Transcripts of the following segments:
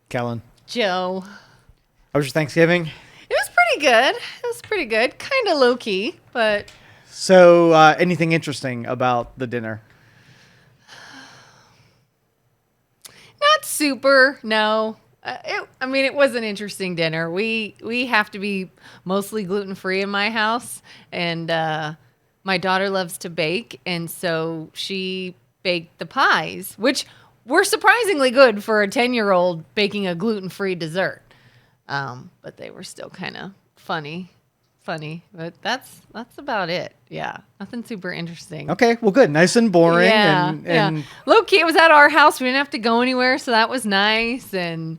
Kelin, Joe. how was your Thanksgiving? It was pretty good. Kind of low key, but So, anything interesting about the dinner? not super. No. It was an interesting dinner. We have to be mostly gluten free in my house, and my daughter loves to bake, and so she baked the pies, which were surprisingly good for a 10-year-old baking a gluten free dessert. But they were still kind of funny. But that's about it. Yeah, nothing super interesting. Okay, well, good. Nice and boring. Yeah, and yeah. Low key, it was at our house. We didn't have to go anywhere, so that was nice. And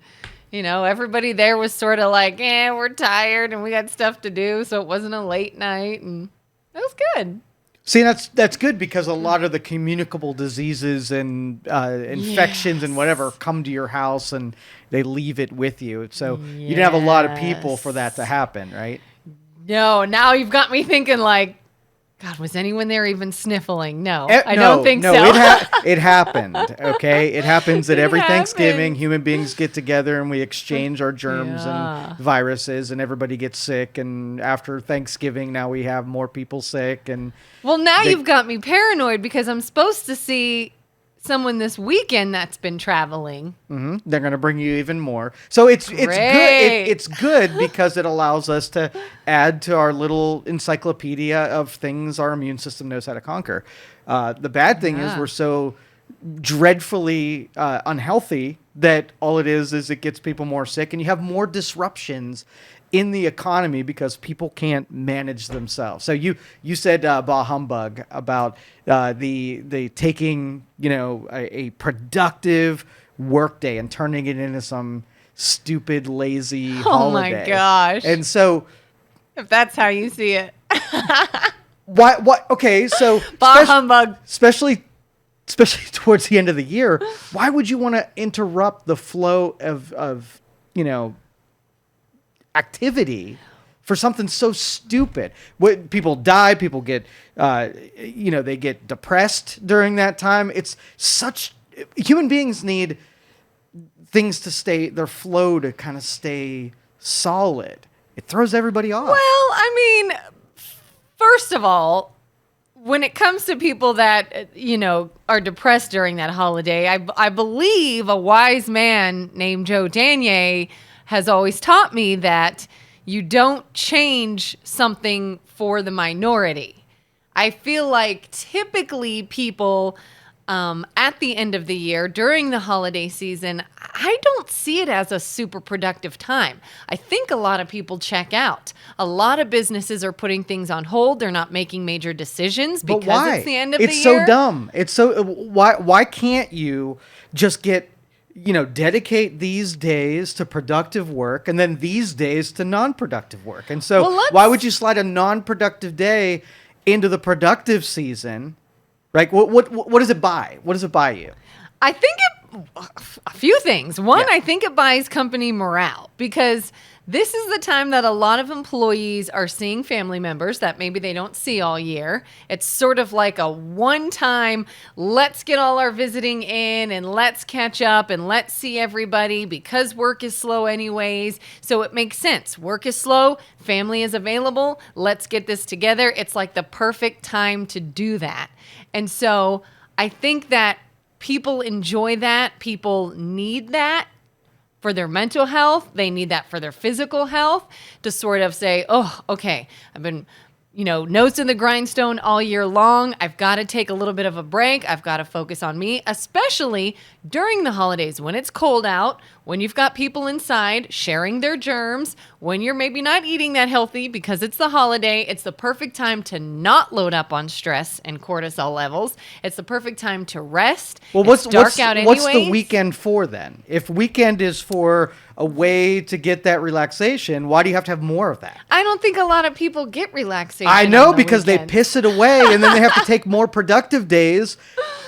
everybody there was sort of like, we're tired and we got stuff to do, so it wasn't a late night, and it was good. See, that's good because a lot of the communicable diseases and infections and whatever come to your house and they leave it with you. So you didn't have a lot of people for that to happen, right? No, now you've got me thinking like, God, was anyone there even sniffling? No, I don't think so. It happened, okay? It happens at every Thanksgiving. happens. Human beings get together and we exchange our germs Yeah. and viruses, and everybody gets sick. And after Thanksgiving, now we have more people sick. And Well, now They- you've got me paranoid because I'm supposed to see someone this weekend that's been traveling. they're going to bring you even more. So it's good. Great. It's good because it allows us to add to our little encyclopedia of things our immune system knows how to conquer. The bad thing is Yeah. we're so dreadfully unhealthy that all it is it gets people more sick, and you have more disruptions in the economy because people can't manage themselves. So you said bah humbug about the taking a productive work day and turning it into some stupid lazy holiday. Oh my gosh. And so If that's how you see it. what okay, so Bah humbug. especially towards the end of the year, why would you want to interrupt the flow of activity for something so stupid? What people die, people get they get depressed during that time. It's such human beings need things to stay their flow to kind of stay solid. It throws everybody off. Well, I mean, first of all, when it comes to people that, are depressed during that holiday, I believe a wise man named Joe Danier has always taught me that you don't change something for the minority. I feel like typically people at the end of the year during the holiday season, I don't see it as a super productive time. I think a lot of people check out. A lot of businesses are putting things on hold. They're not making major decisions But because why? it's the end of It's the year. so dumb. It's so why can't you just get dedicate these days to productive work and then these days to non-productive work? And so Well, why would you slide a non-productive day into the productive season? Like what does it buy? What does it buy you? I think a few things. One, Yeah. I think it buys company morale because this is the time that a lot of employees are seeing family members that maybe they don't see all year. It's sort of like a one-time, let's get all our visiting in and let's catch up and let's see everybody because work is slow anyways. So it makes sense. Work is slow, family is available, let's get this together. It's like the perfect time to do that. And so I think that people enjoy that. People need that for their mental health. They need that for their physical health to sort of say, oh, okay, I've been, nose to the grindstone all year long. I've got to take a little bit of a break. I've got to focus on me, especially during the holidays when it's cold out, when you've got people inside sharing their germs, when you're maybe not eating that healthy because it's the holiday. It's the perfect time to not load up on stress and cortisol levels. It's the perfect time to rest. Well, It's dark out what's the anyways. weekend for then? If weekend is for a way to get that relaxation, why do you have to have more of that? I don't think a lot of people get relaxation. I know on the because weekend. they piss it away and then they have to take more productive days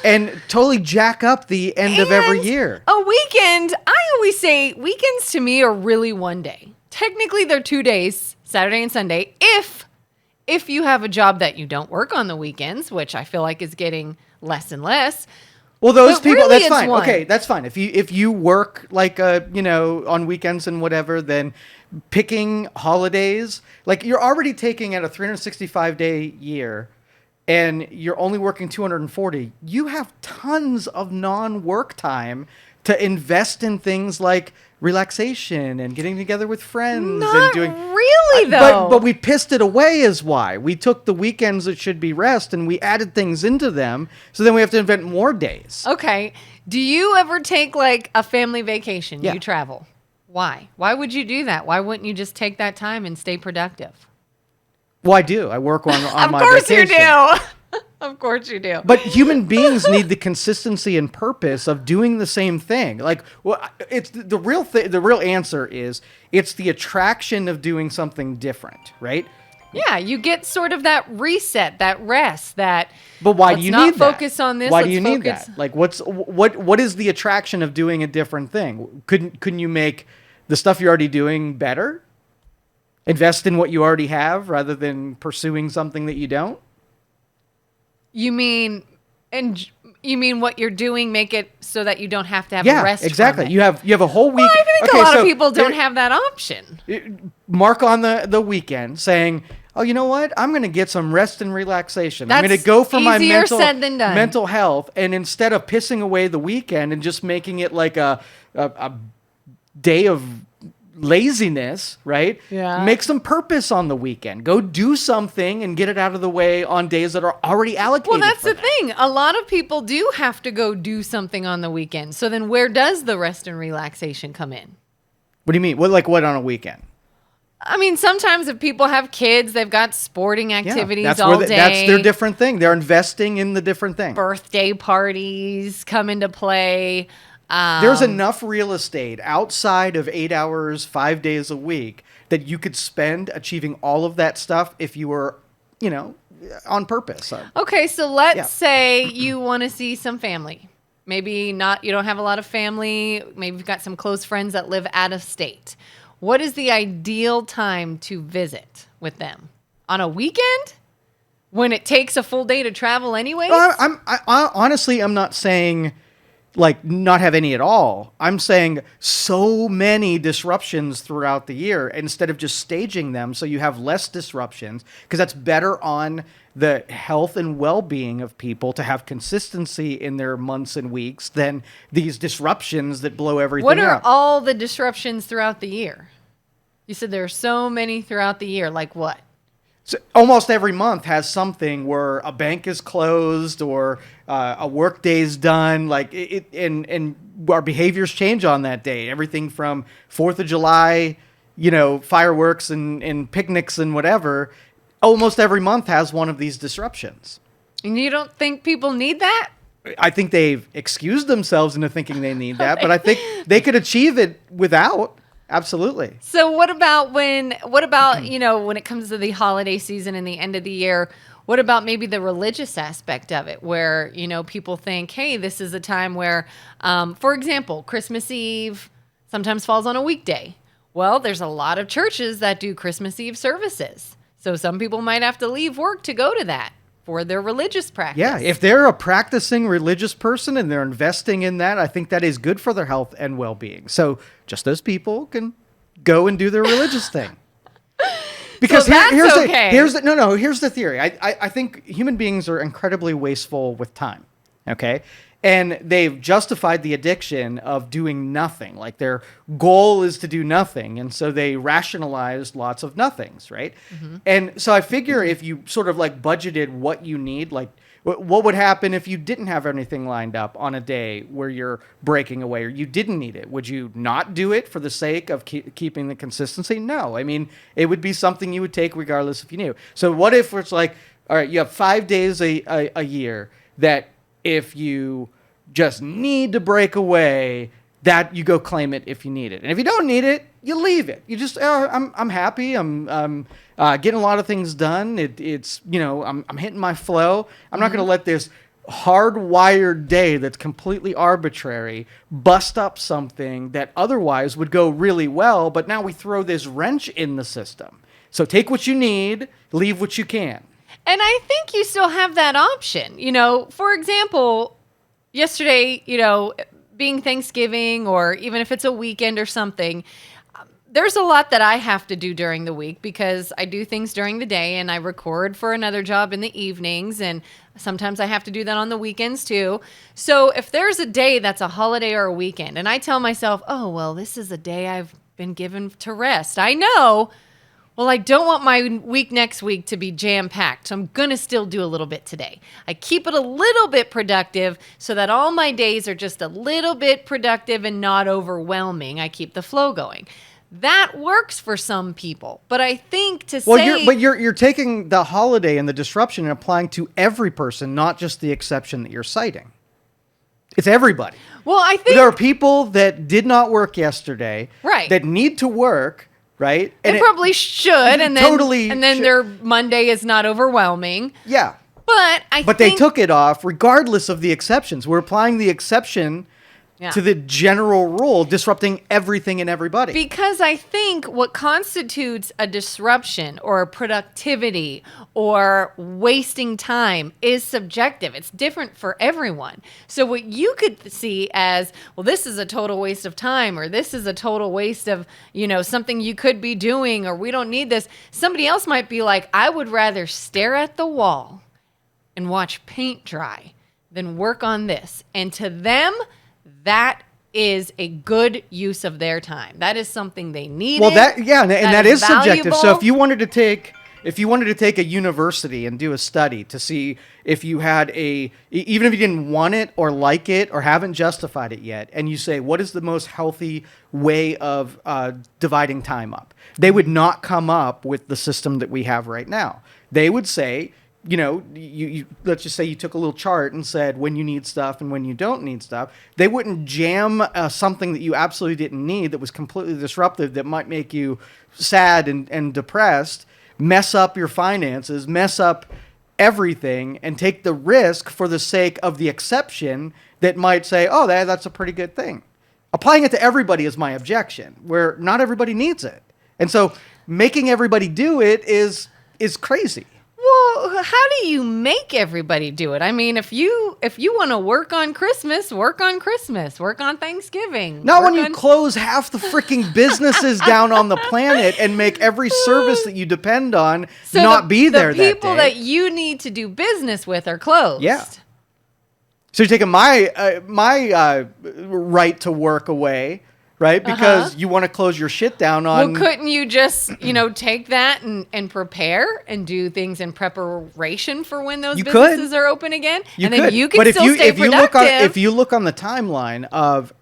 and totally jack up the end of every And year. A weekend, I always say weekends to me are really one day. Technically, they're 2 days, Saturday and Sunday, if you have a job that you don't work on the weekends, which I feel like is getting less and less. Well, those But people, really that's it's fine. one. Okay, that's fine. If you work like on weekends and whatever, then picking holidays, like you're already taking out a 365-day year and you're only working 240. You have tons of non-work time to invest in things like relaxation and getting together with friends and Not doing really, though. but we pissed it away is why. We took the weekends that should be rest and we added things into them. So then we have to invent more days. Okay. Do you ever take like a family vacation? Yeah. You travel. Why? Why would you do that? Why wouldn't you just take that time and stay productive? Well, I do. I work on Of my course vacation. you do. Of course you do. But human beings need the consistency and purpose of doing the same thing. Like, well, it's the real thing. The real answer is it's the attraction of doing something different, right? Yeah, you get sort of that reset, that rest, that. But why let's do you not need that? focus on this. Why let's do you need focus. that? Like, what is the attraction of doing a different thing? Couldn't you make the stuff you're already doing better? Invest in what you already have rather than pursuing something that you don't. You mean, and you mean what you're doing? Make it so that you don't have to have Yeah, a rest. exactly. From it. You have a whole week. Well, I think Okay, a lot so of people don't here- have that option. Mark on the weekend saying, oh, you know what? I'm going to get some rest and relaxation. I'm going That's to go for my easier said than done. mental health. And instead of pissing away the weekend and just making it like a day of laziness, right? Yeah. Make some purpose on the weekend. Go do something and get it out of the way on days that are already allocated. Well, that's for the that. thing. A lot of people do have to go do something on the weekend. So then where does the rest and relaxation come in? What do you mean? What on a weekend? I mean, sometimes if people have kids, they've got sporting activities that's all where day. that's their different thing. They're investing in the different thing. Birthday parties come into play. There's enough real estate outside of 8 hours, 5 days a week that you could spend achieving all of that stuff if you were, on purpose. Okay, so let's Yeah. say you want to see some family. Maybe not, you don't have a lot of family. Maybe you've got some close friends that live out of state. What is the ideal time to visit with them? On a weekend? When it takes a full day to travel anyway? Well, I honestly, I'm not saying like not have any at all. I'm saying so many disruptions throughout the year instead of just staging them so you have less disruptions because that's better on the health and well-being of people to have consistency in their months and weeks than these disruptions that blow everything What are up. all the disruptions throughout the year? You said there are so many throughout the year. Like what? So almost every month has something where a bank is closed or a work day's done. Like and our behaviors change on that day. Everything from 4th of July, fireworks and picnics and whatever. Almost every month has one of these disruptions. And you don't think people need that? I think they've excused themselves into thinking they need that, but I think they could achieve it without. Absolutely. So what about when it comes to the holiday season and the end of the year, what about maybe the religious aspect of it where, people think, hey, this is a time where, for example, Christmas Eve sometimes falls on a weekday. Well, there's a lot of churches that do Christmas Eve services. So some people might have to leave work to go to that for their religious practice. Yeah, if they're a practicing religious person and they're investing in that, I think that is good for their health and well-being. So just those people can go and do their religious thing. Because So that's okay. here's the theory. I think human beings are incredibly wasteful with time. Okay. And they've justified the addiction of doing nothing. Like their goal is to do nothing. And so they rationalized lots of nothings, right? Mm-hmm. And so I figure if you sort of like budgeted what you need, like what would happen if you didn't have anything lined up on a day where you're breaking away or you didn't need it? Would you not do it for the sake of keeping the consistency? No. I mean, it would be something you would take regardless if you knew. So what if it's like, all right, you have 5 days a year that if you just need to break away, that you go claim it if you need it. And if you don't need it, you leave it. You just, I'm happy. I'm getting a lot of things done. It's I'm hitting my flow. I'm not going to let this hardwired day that's completely arbitrary bust up something that otherwise would go really well. But now we throw this wrench in the system. So take what you need, leave what you can. And I think you still have that option. For example, yesterday, being Thanksgiving, or even if it's a weekend or something, there's a lot that I have to do during the week because I do things during the day and I record for another job in the evenings, and sometimes I have to do that on the weekends too. So if there's a day that's a holiday or a weekend and I tell myself, oh, well, this is a day I've been given to rest, I know, well, I don't want my week next week to be jam-packed, so I'm going to still do a little bit today. I keep it a little bit productive so that all my days are just a little bit productive and not overwhelming. I keep the flow going. That works for some people, but I think you're taking the holiday and the disruption and applying to every person, not just the exception that you're citing. It's everybody. Well, I think there are people that did not work yesterday, right, that need to work, right? And they probably should, and then their Monday is not overwhelming. Yeah, but they took it off regardless of the exceptions. We're applying the exception to the general rule, disrupting everything and everybody. Because I think what constitutes a disruption or productivity or wasting time is subjective. It's different for everyone. So what you could see as, well, this is a total waste of time, or this is a total waste of, something you could be doing, or we don't need this. Somebody else might be like, I would rather stare at the wall and watch paint dry than work on this. And to them, that is a good use of their time. That is something they need. Well, that is subjective. So if you wanted to take a university and do a study to see if you had even if you didn't want it or like it or haven't justified it yet, and you say, what is the most healthy way of dividing time up? They would not come up with the system that we have right now. They would say, you let's just say you took a little chart and said when you need stuff and when you don't need stuff. They wouldn't jam something that you absolutely didn't need that was completely disruptive, that might make you sad and depressed, mess up your finances, mess up everything, and take the risk for the sake of the exception that might say, oh, that's a pretty good thing. Applying it to everybody is my objection, where not everybody needs it. And so making everybody do it is crazy. Well, how do you make everybody do it? I mean, if you want to work on Christmas, work on Christmas, work on Thanksgiving. Not when you close half the freaking businesses down on the planet and make every service that you depend on not be there that day. The people that you need to do business with are closed. Yeah. So you're taking my right to work away, right? Because you want to close your shit down on... Well, couldn't you just, take that and prepare and do things in preparation for when those businesses are open again? Then you can still stay productive. If you look on the timeline of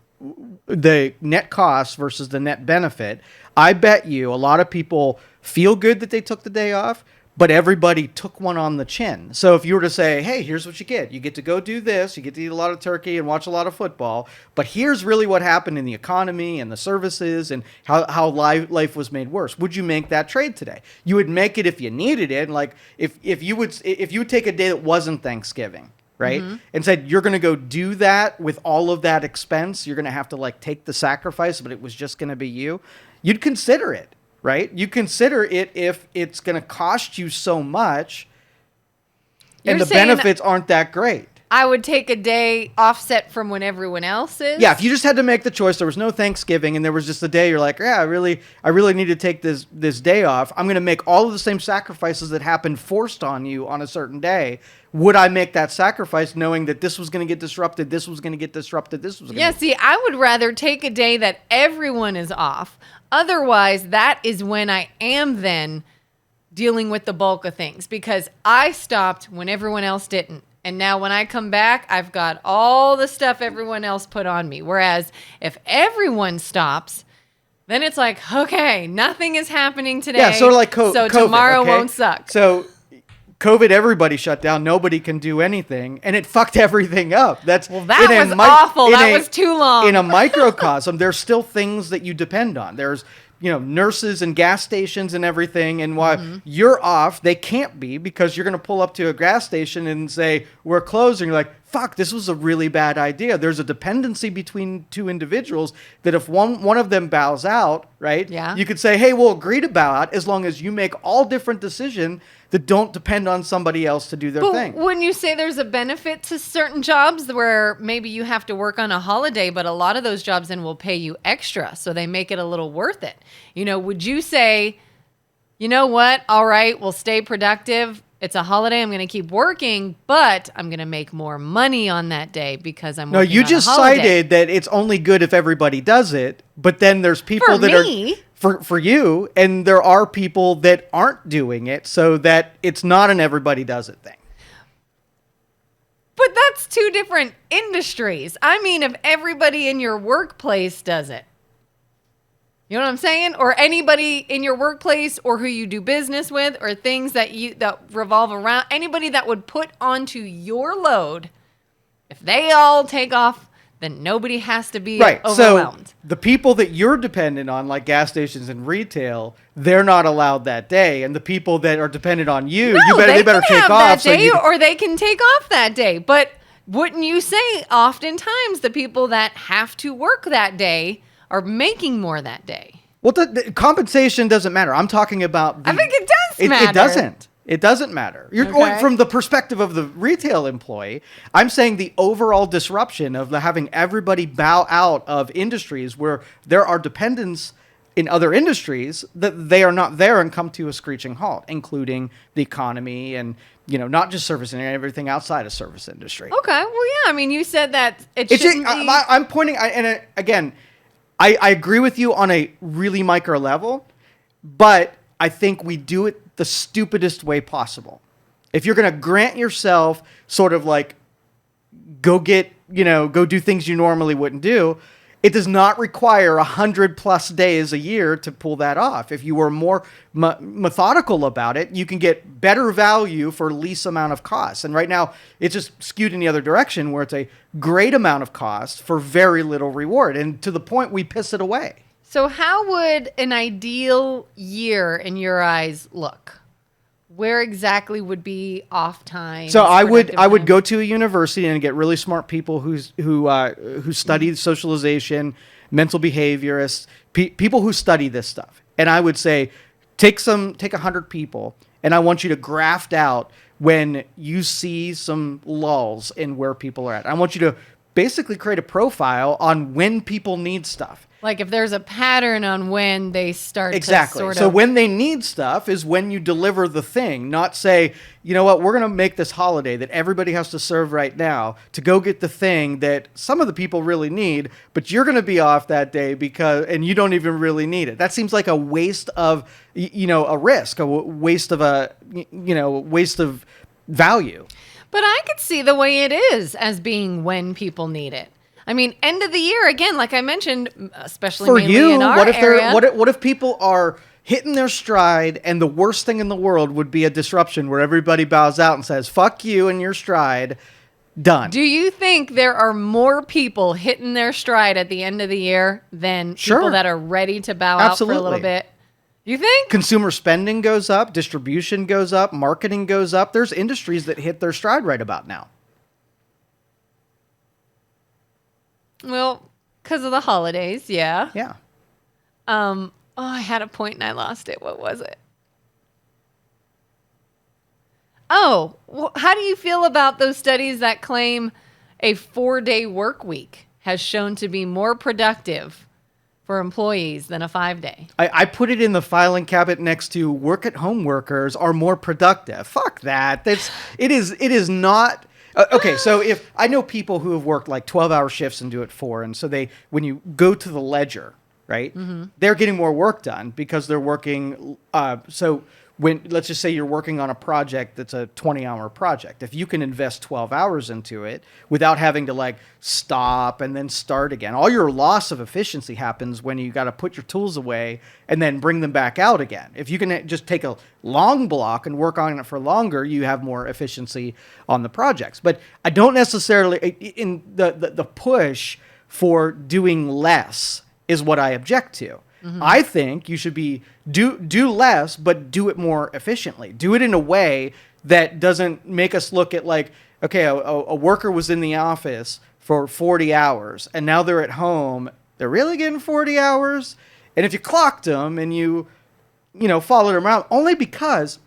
the net cost versus the net benefit, I bet you a lot of people feel good that they took the day off, but everybody took one on the chin. So if you were to say, hey, here's what you get. You get to go do this. You get to eat a lot of turkey and watch a lot of football. But here's really what happened in the economy and the services and how life was made worse. Would you make that trade today? You would make it if you needed it. Like if you would take a day that wasn't Thanksgiving, right? Mm-hmm. And said, you're going to go do that with all of that expense. You're going to have to take the sacrifice, but it was just going to be you. You'd consider it. Right? You consider it if it's going to cost you so much and the benefits aren't that great. I would take a day offset from when everyone else is. Yeah, if you just had to make the choice, there was no Thanksgiving and there was just a day you're like, yeah, I really need to take this day off. I'm going to make all of the same sacrifices that happened forced on you on a certain day. Would I make that sacrifice knowing that this was going to get disrupted, this was going to get disrupted, this was going to Yeah, see, I would rather take a day that everyone is off. Otherwise, that is when I am then dealing with the bulk of things because I stopped when everyone else didn't. And now when I come back, I've got all the stuff everyone else put on me. Whereas if everyone stops, then it's like, okay, nothing is happening today. Yeah, sort of like COVID. So tomorrow won't suck. So COVID, everybody shut down. Nobody can do anything. And it fucked everything up. That was awful. That was too long. In a microcosm, there's still things that you depend on. There's, nurses and gas stations and everything. And while you're off, they can't be because you're going to pull up to a gas station and say, we're closing. You're like, fuck, this was a really bad idea. There's a dependency between two individuals that if one of them bows out, right? Yeah. You could say, hey, we'll agree to bow out as long as you make all different decisions that don't depend on somebody else to do their thing. When you say there's a benefit to certain jobs where maybe you have to work on a holiday, but a lot of those jobs then will pay you extra, so they make it a little worth it. Would you say, you know what? All right, we'll stay productive. It's a holiday. I'm going to keep working, but I'm going to make more money on that day because I'm working No, you on just a holiday. cited that it's only good if everybody does it, but then there's people for you, and there are people that aren't doing it, so that it's not an everybody does it thing. But that's two different industries. I mean, if everybody in your workplace does it. You know what I'm saying? Or anybody in your workplace or who you do business with or things that revolve around anybody that would put onto your load. If they all take off, then nobody has to be overwhelmed. So the people that you're dependent on, like gas stations and retail, they're not allowed that day. And the people that are dependent on you, they better take off. That day, or they can take off that day. But wouldn't you say oftentimes the people that have to work that day are making more that day? Well, the compensation doesn't matter. I'm talking about... I think it does matter. It doesn't. It doesn't matter. From the perspective of the retail employee, I'm saying the overall disruption of having everybody bow out of industries where there are dependents in other industries, that they are not there and come to a screeching halt, including the economy and, not just service and everything outside of service industry. Okay. Well, yeah. I mean, you said that it shouldn't be... I'm pointing... again... I agree with you on a really micro level, but I think we do it the stupidest way possible. If you're going to grant yourself sort of like go do things you normally wouldn't do, it does not require 100+ days a year to pull that off. If you were more methodical about it, you can get better value for least amount of cost. And right now, it's just skewed in the other direction where it's a great amount of cost for very little reward. And to the point, we piss it away. So how would an ideal year in your eyes look? Where exactly would be off time? So I would go to a university and get really smart people who study socialization, mental behaviorists, people who study this stuff. And I would say, take 100 people, and I want you to graft out when you see some lulls in where people are at. I want you to basically create a profile on when people need stuff. Like if there's a pattern on when they start exactly. to sort of... So when they need stuff is when you deliver the thing, not say, you know what, we're going to make this holiday that everybody has to serve right now to go get the thing that some of the people really need, but you're going to be off that day and you don't even really need it. That seems like a waste of, a risk, a waste of value. But I could see the way it is as being when people need it. I mean, end of the year, again, like I mentioned, especially for mainly you, in our area. What if people are hitting their stride and the worst thing in the world would be a disruption where everybody bows out and says, fuck you and your stride, done. Do you think there are more people hitting their stride at the end of the year than people that are ready to bow out for a little bit? You think? Consumer spending goes up, distribution goes up, marketing goes up. There's industries that hit their stride right about now. Well, because of the holidays, yeah. Yeah. I had a point and I lost it. What was it? Oh, how do you feel about those studies that claim a 4-day work week has shown to be more productive for employees than a 5-day? I put it in the filing cabinet next to work-at-home workers are more productive. Fuck that. It is not... Okay, so if I know people who have worked like 12-hour shifts and do it 4, and so when you go to the ledger, right, they're getting more work done because they're working. So let's just say you're working on a project that's a 20-hour project. If you can invest 12 hours into it without having to stop and then start again, all your loss of efficiency happens when you got to put your tools away and then bring them back out again. If you can just take a long block and work on it for longer, you have more efficiency on the projects. But I don't necessarily, in the push for doing less is what I object to. I think you should do less, but do it more efficiently. Do it in a way that doesn't make us look at like, okay, a worker was in the office for 40 hours and now they're at home. They're really getting 40 hours. And if you clocked them and you followed them around, only because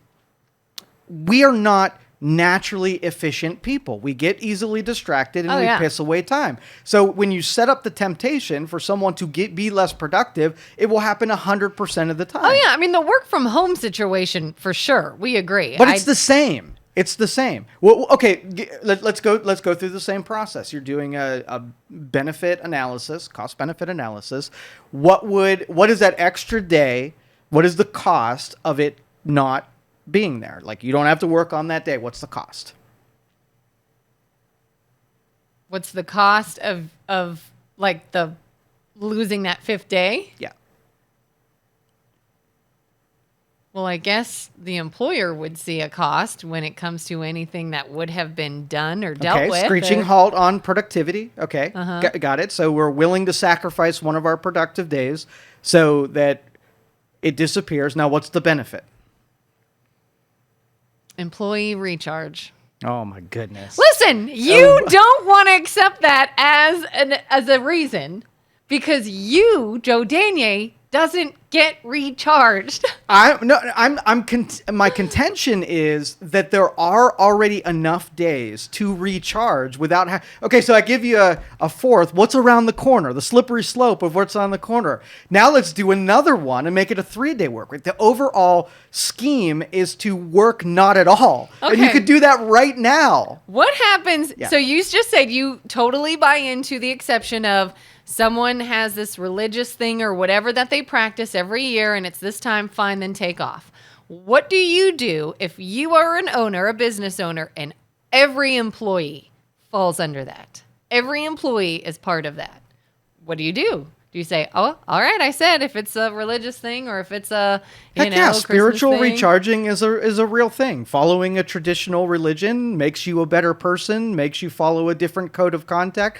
we are not naturally efficient people. We get easily distracted and we piss away time. So when you set up the temptation for someone to be less productive, it will happen 100% of the time. Oh, yeah. I mean, the work from home situation, for sure. We agree. But it's the same. It's the same. Well, okay, let's go through the same process. You're doing a benefit analysis, cost benefit analysis. What is that extra day? What is the cost of it not being there? Like, you don't have to work on that day. What's the cost? What's the cost of like the losing that fifth day? Yeah. Well, I guess the employer would see a cost when it comes to anything that would have been done or dealt with. Screeching halt on productivity. Okay, got it. So we're willing to sacrifice one of our productive days so that it disappears. Now, what's the benefit? Employee recharge. Oh, my goodness. Listen, you don't want to accept that as a reason because you, Joe Danier, doesn't get recharged. My contention is that there are already enough days to recharge without okay, so I give you a fourth. What's around the corner? The slippery slope of what's on the corner. Now let's do another one and make it a 3-day work week. The overall scheme is to work not at all. Okay. And you could do that right now. What happens? Yeah. So you just said you totally buy into the exception of someone has this religious thing or whatever that they practice every year and it's this time, fine, then take off. What do you do if you are an owner, a business owner, and every employee falls under that? Every employee is part of that. What do? Do you say, oh, all right, I said if it's a religious thing or if it's a, spiritual recharging is a real thing. Following a traditional religion makes you a better person, makes you follow a different code of conduct.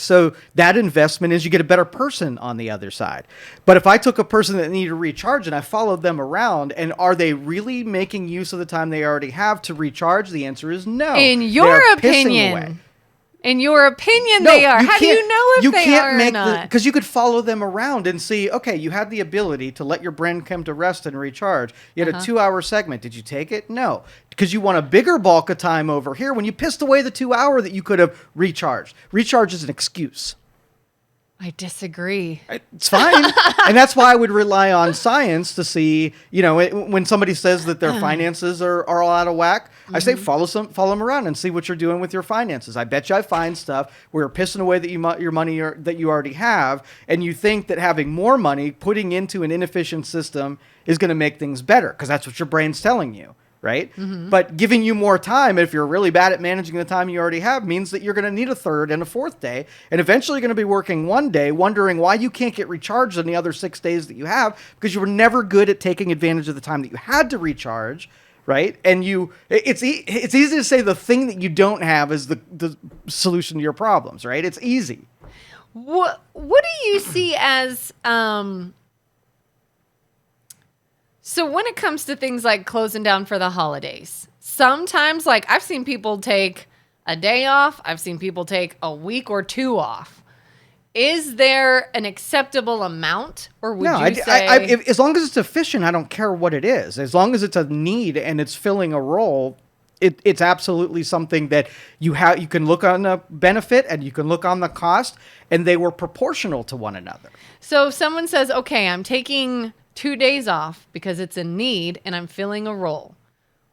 So that investment is you get a better person on the other side. But if I took a person that needed to recharge and I followed them around, and are they really making use of the time they already have to recharge? The answer is no. In your opinion, they are. How do you know if they are or not? Because you could follow them around and see, okay, you had the ability to let your brain come to rest and recharge. You had a 2-hour segment. Did you take it? No. Because you want a bigger bulk of time over here when you pissed away the 2 hour that you could have recharged. Recharge is an excuse. I disagree. It's fine. And that's why I would rely on science to see, when somebody says that their finances are all out of whack, I say follow them around and see what you're doing with your finances. I bet you I find stuff where you're pissing away your money that you already have, and you think that having more money, putting into an inefficient system is going to make things better because that's what your brain's telling you. Right? Mm-hmm. But giving you more time, if you're really bad at managing the time you already have, means that you're going to need a third and a fourth day. And eventually you're going to be working one day, wondering why you can't get recharged on the other 6 days that you have because you were never good at taking advantage of the time that you had to recharge. Right? And it's easy to say the thing that you don't have is the solution to your problems. Right? It's easy. What do you see as... So when it comes to things like closing down for the holidays, sometimes I've seen people take a day off. I've seen people take a week or 2 off. Is there an acceptable amount or would you say? As long as it's efficient, I don't care what it is. As long as it's a need and it's filling a role, it's absolutely something that you can look on the benefit and you can look on the cost, and they were proportional to one another. So if someone says, okay, I'm taking 2 days off because it's a need and I'm filling a role.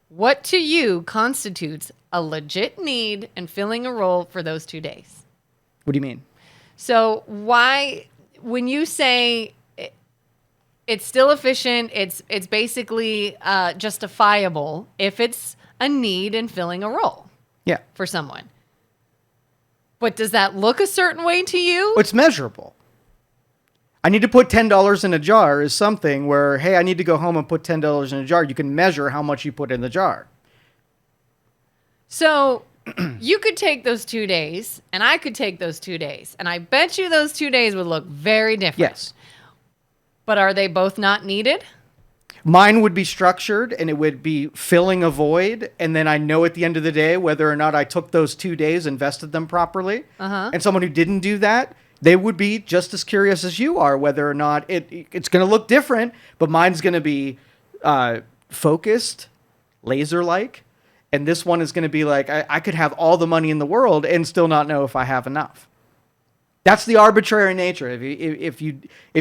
What to you constitutes a legit need and filling a role for those 2 days? What do you mean? So why, when you say it's still efficient, it's basically justifiable if it's a need and filling a role. Yeah. For someone. But does that look a certain way to you? It's measurable. I need to put $10 in a jar is something where, hey, I need to go home and put $10 in a jar. You can measure how much you put in the jar. So you could take those 2 days, and I could take those 2 days, and I bet you those 2 days would look very different. Yes. But are they both not needed? Mine would be structured, and it would be filling a void. And then I know at the end of the day whether or not I took those 2 days, invested them properly. And someone who didn't do that, they would be just as curious as you are whether or not it's going to look different. But mine's going to be focused, laser-like. And this one is going to be like, I could have all the money in the world and still not know if I have enough. That's the arbitrary nature. If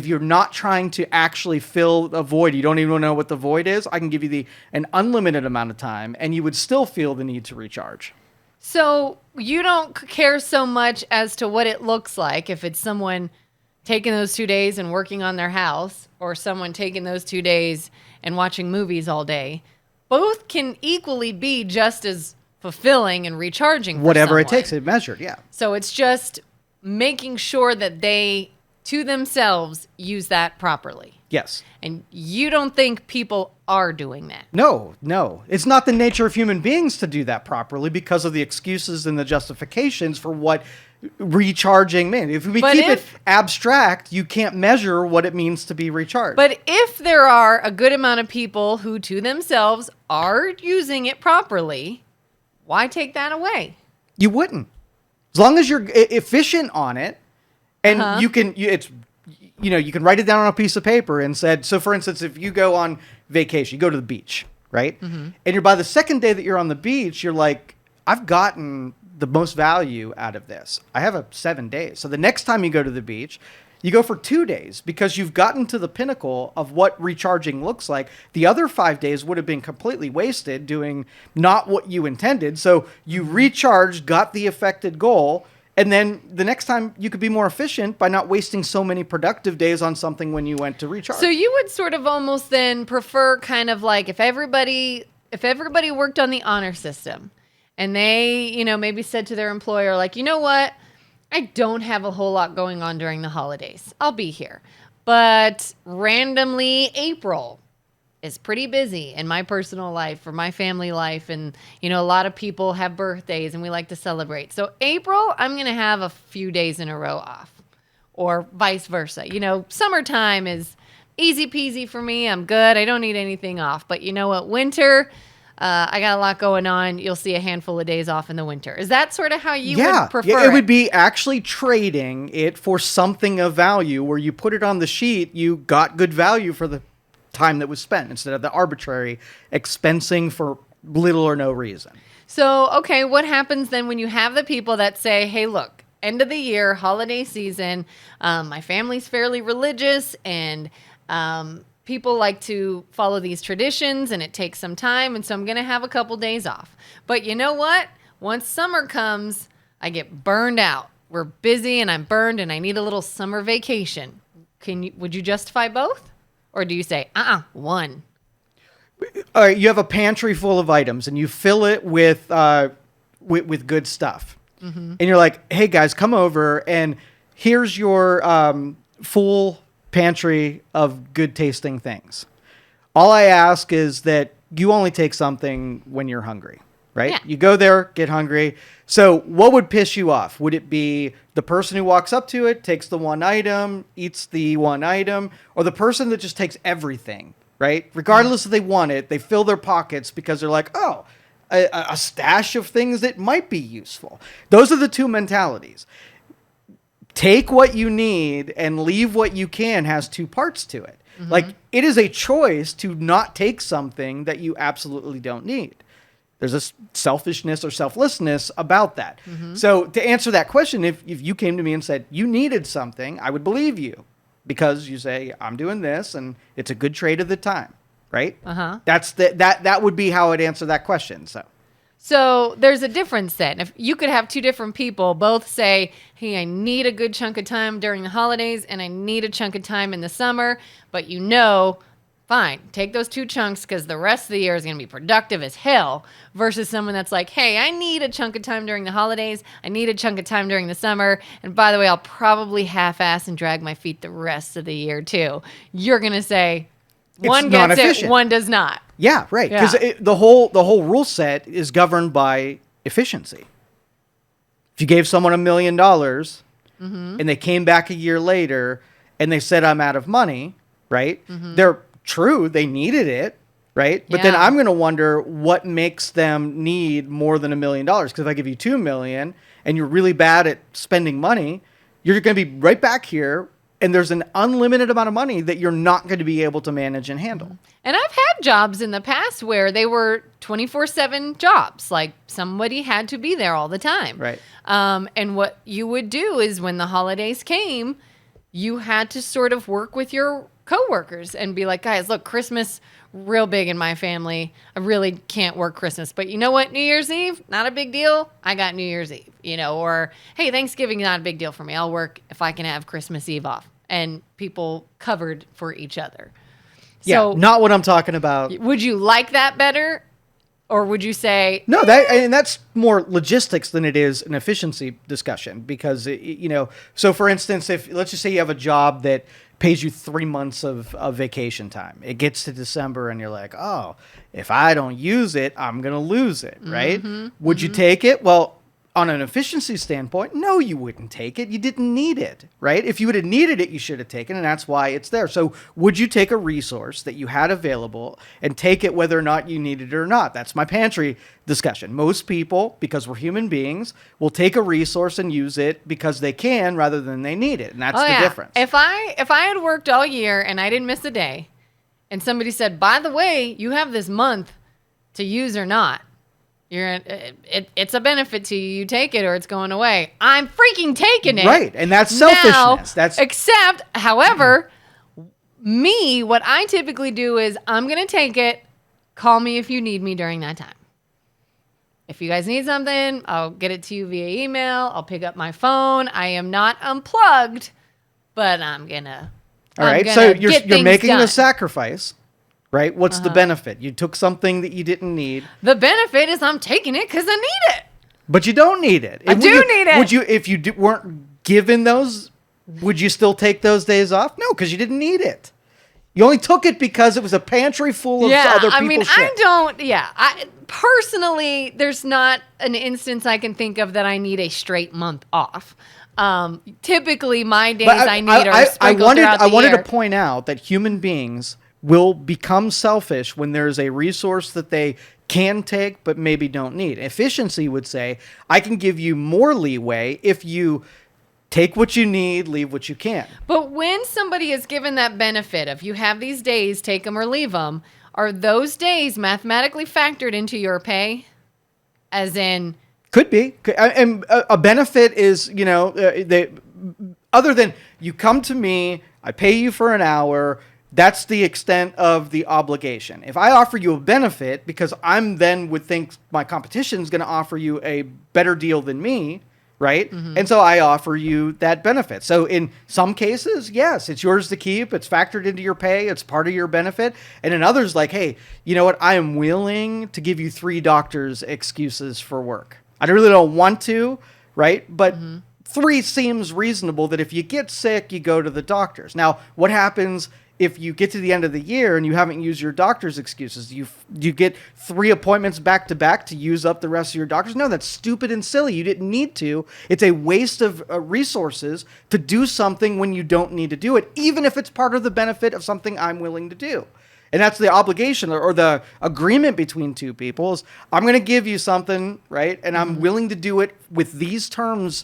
you're not trying to actually fill a void, you don't even know what the void is, I can give you an unlimited amount of time, and you would still feel the need to recharge. So you don't care so much as to what it looks like, if it's someone taking those 2 days and working on their house, or someone taking those 2 days and watching movies all day. Both can equally be just as fulfilling and recharging for Whatever it someone. takes, it measured, yeah. So it's just making sure that they, to themselves, use that properly. Yes. And you don't think people are doing that? No. It's not the nature of human beings to do that properly because of the excuses and the justifications for what recharging means. If we keep it abstract, you can't measure what it means to be recharged. But if there are a good amount of people who, to themselves, are using it properly, why take that away? You wouldn't. As long as you're efficient on it, and you can write it down on a piece of paper and said, so for instance, if you go on vacation, you go to the beach, right? And you're by the second day that you're on the beach, you're like, I've gotten the most value out of this. I have 7 days. So the next time you go to the beach, you go for 2 days because you've gotten to the pinnacle of what recharging looks like. The other 5 days would have been completely wasted doing not what you intended. So you recharged, got the affected goal, and then the next time you could be more efficient by not wasting so many productive days on something when you went to recharge. So you would sort of almost then prefer kind of like if everybody worked on the honor system and they, maybe said to their employer, like, you know what? I don't have a whole lot going on during the holidays. I'll be here. But randomly, April is pretty busy in my personal life or my family life. And, a lot of people have birthdays and we like to celebrate. So April, I'm going to have a few days in a row off, or vice versa. Summertime is easy peasy for me. I'm good. I don't need anything off. But you know what? Winter, I got a lot going on. You'll see a handful of days off in the winter. Is that sort of how you would prefer it? It would be actually trading it for something of value where you put it on the sheet, you got good value for the time that was spent instead of the arbitrary expensing for little or no reason. So, okay, what happens then when you have the people that say, hey, look, end of the year, holiday season, my family's fairly religious and people like to follow these traditions and it takes some time. And so I'm going to have a couple days off. But you know what? Once summer comes, I get burned out. We're busy and I'm burned and I need a little summer vacation. Would you justify both? Or do you say, one? All right, you have a pantry full of items and you fill it with good stuff. And you're like, hey guys, come over and here's your full pantry of good tasting things. All I ask is that you only take something when you're hungry, right? Yeah. You go there, get hungry. So what would piss you off? Would it be the person who walks up to it, takes the one item, eats the one item, or the person that just takes everything, right? Regardless if they want it, they fill their pockets because they're like, oh, a stash of things that might be useful. Those are the two mentalities. Take what you need and leave what you can has two parts to it. Like, it is a choice to not take something that you absolutely don't need. There's a selfishness or selflessness about that. So to answer that question, if you came to me and said you needed something, I would believe you because you say, I'm doing this and it's a good trade of the time, right? That's that would be how I'd answer that question. So there's a difference then. If you could have two different people both say, hey, I need a good chunk of time during the holidays and I need a chunk of time in the summer, but fine, take those two chunks because the rest of the year is going to be productive as hell, versus someone that's like, hey, I need a chunk of time during the holidays. I need a chunk of time during the summer. And by the way, I'll probably half-ass and drag my feet the rest of the year too. You're going to say, one gets it, one does not. Yeah, right. Because the whole rule set is governed by efficiency. If you gave someone $1 million and they came back a year later and they said, I'm out of money, right? They're true. They needed it. Right. But then Yeah. I'm going to wonder what makes them need more than $1 million. Because if I give you 2 million and you're really bad at spending money, you're going to be right back here. And there's an unlimited amount of money that you're not going to be able to manage and handle. And I've had jobs in the past where they were 24/7 jobs. Like somebody had to be there all the time. Right. And what you would do is when the holidays came, you had to sort of work with your coworkers and be like, guys, look, Christmas real big in my family. I really can't work Christmas. But you know what? New Year's Eve, not a big deal. I got New Year's Eve, or hey, Thanksgiving, not a big deal for me. I'll work if I can have Christmas Eve off. And people covered for each other. Yeah, So not what I'm talking about. would you like that better? Or would you say, No, that's more logistics than it is an efficiency discussion because, so for instance, if let's just say you have a job that pays you 3 months of vacation time, it gets to December and you're like, oh, if I don't use it, I'm going to lose it, right? Would you take it? Well, on an efficiency standpoint, no, you wouldn't take it. You didn't need it, right? If you would have needed it, you should have taken it, and that's why it's there. So would you take a resource that you had available and take it whether or not you needed it or not? That's my pantry discussion. Most people, because we're human beings, will take a resource and use it because they can rather than they need it, and that's the difference. If I had worked all year and I didn't miss a day, and somebody said, by the way, you have this month to use or not, it's a benefit to you. You take it or it's going away. I'm freaking taking it. Right, and that's selfishness. Except, however, what I typically do is I'm going to take it. Call me if you need me during that time. If you guys need something, I'll get it to you via email. I'll pick up my phone. I am not unplugged, but I'm going to. All right, so you're making a sacrifice. Right? What's the benefit? You took something that you didn't need. The benefit is I'm taking it because I need it. But you don't need it. I do need it. Would you, if you weren't given those, would you still take those days off? No, because you didn't need it. You only took it because it was a pantry full of other people's shit. I personally, there's not an instance I can think of that I need a straight month off. Typically, my days I need are sprinkled throughout the year. I wanted to point out that human beings will become selfish when there's a resource that they can take but maybe don't need. Efficiency would say, I can give you more leeway if you take what you need, leave what you can. But when somebody is given that benefit of you have these days, take them or leave them, are those days mathematically factored into your pay? As in... Could be. And a benefit is, other than you come to me, I pay you for an hour, that's the extent of the obligation. If I offer you a benefit, because I'm then would think my competition is going to offer you a better deal than me, right? And so I offer you that benefit. So in some cases, yes, it's yours to keep. It's factored into your pay. It's part of your benefit. And in others, like, hey, you know what? I am willing to give you 3 doctors' excuses for work. I really don't want to, right? But 3 seems reasonable that if you get sick, you go to the doctors. Now, what happens if you get to the end of the year and you haven't used your doctor's excuses? You get 3 appointments back to back to use up the rest of your doctors? No, that's stupid and silly. You didn't need to. It's a waste of resources to do something when you don't need to do it, even if it's part of the benefit of something I'm willing to do. And that's the obligation or the agreement between 2 people is I'm going to give you something, right? And I'm willing to do it with these terms,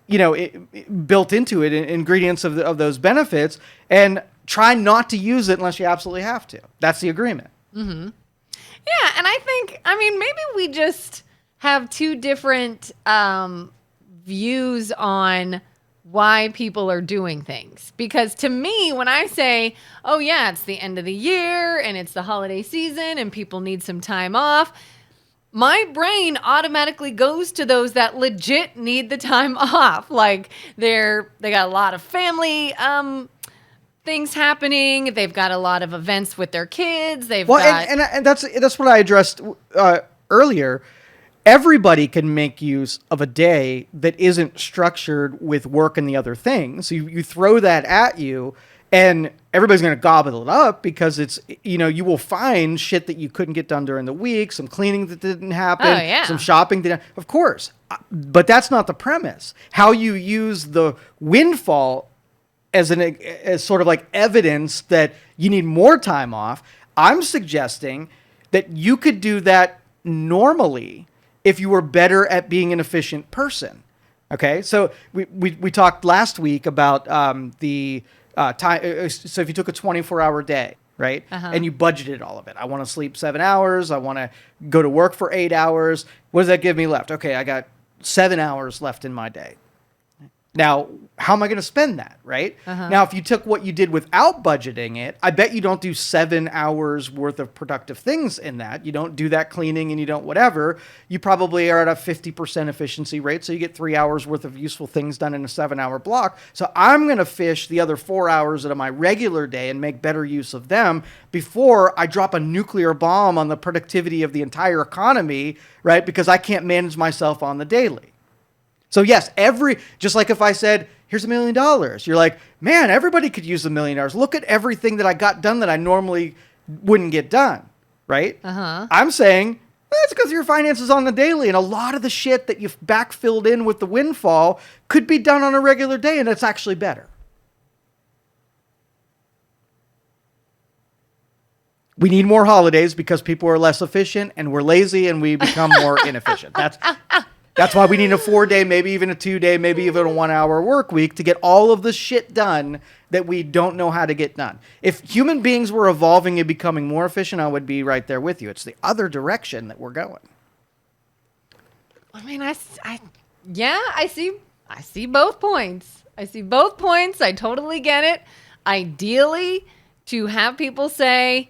built into it, ingredients of those benefits, and try not to use it unless you absolutely have to. That's the agreement. Yeah, and I think, maybe we just have 2 different views on why people are doing things. Because to me, when I say, oh yeah, it's the end of the year and it's the holiday season and people need some time off, my brain automatically goes to those that legit need the time off. Like they got a lot of family things happening. They've got a lot of events with their kids. And that's what I addressed earlier. Everybody can make use of a day that isn't structured with work and the other things. So you throw that at you, and everybody's going to gobble it up because it's, you will find shit that you couldn't get done during the week, some cleaning that didn't happen, some shopping that, of course. But that's not the premise. How you use the windfall as sort of like evidence that you need more time off. I'm suggesting that you could do that normally if you were better at being an efficient person. Okay, so we talked last week about the time. So if you took a 24-hour day, right, and you budgeted all of it, I want to sleep 7 hours. I want to go to work for 8 hours. What does that give me left? Okay, I got 7 hours left in my day. Now, how am I going to spend that, right? Now, if you took what you did without budgeting it, I bet you don't do 7 hours worth of productive things in that. You don't do that cleaning and you don't whatever. You probably are at a 50% efficiency rate, so you get 3 hours worth of useful things done in a 7-hour block. So I'm going to fish the other 4 hours out of my regular day and make better use of them before I drop a nuclear bomb on the productivity of the entire economy, right? Because I can't manage myself on the daily. So yes, just like if I said, here's $1 million, you're like, man, everybody could use $1 million. Look at everything that I got done that I normally wouldn't get done, right? I'm saying, that's because your finances on the daily, and a lot of the shit that you've backfilled in with the windfall could be done on a regular day, and it's actually better. We need more holidays because people are less efficient, and we're lazy, and we become more inefficient. That's why we need a 4-day, maybe even a 2-day, maybe even a 1-hour work week to get all of the shit done that we don't know how to get done. If human beings were evolving and becoming more efficient, I would be right there with you. It's the other direction that we're going. I mean, I see both points. I totally get it. Ideally, to have people say,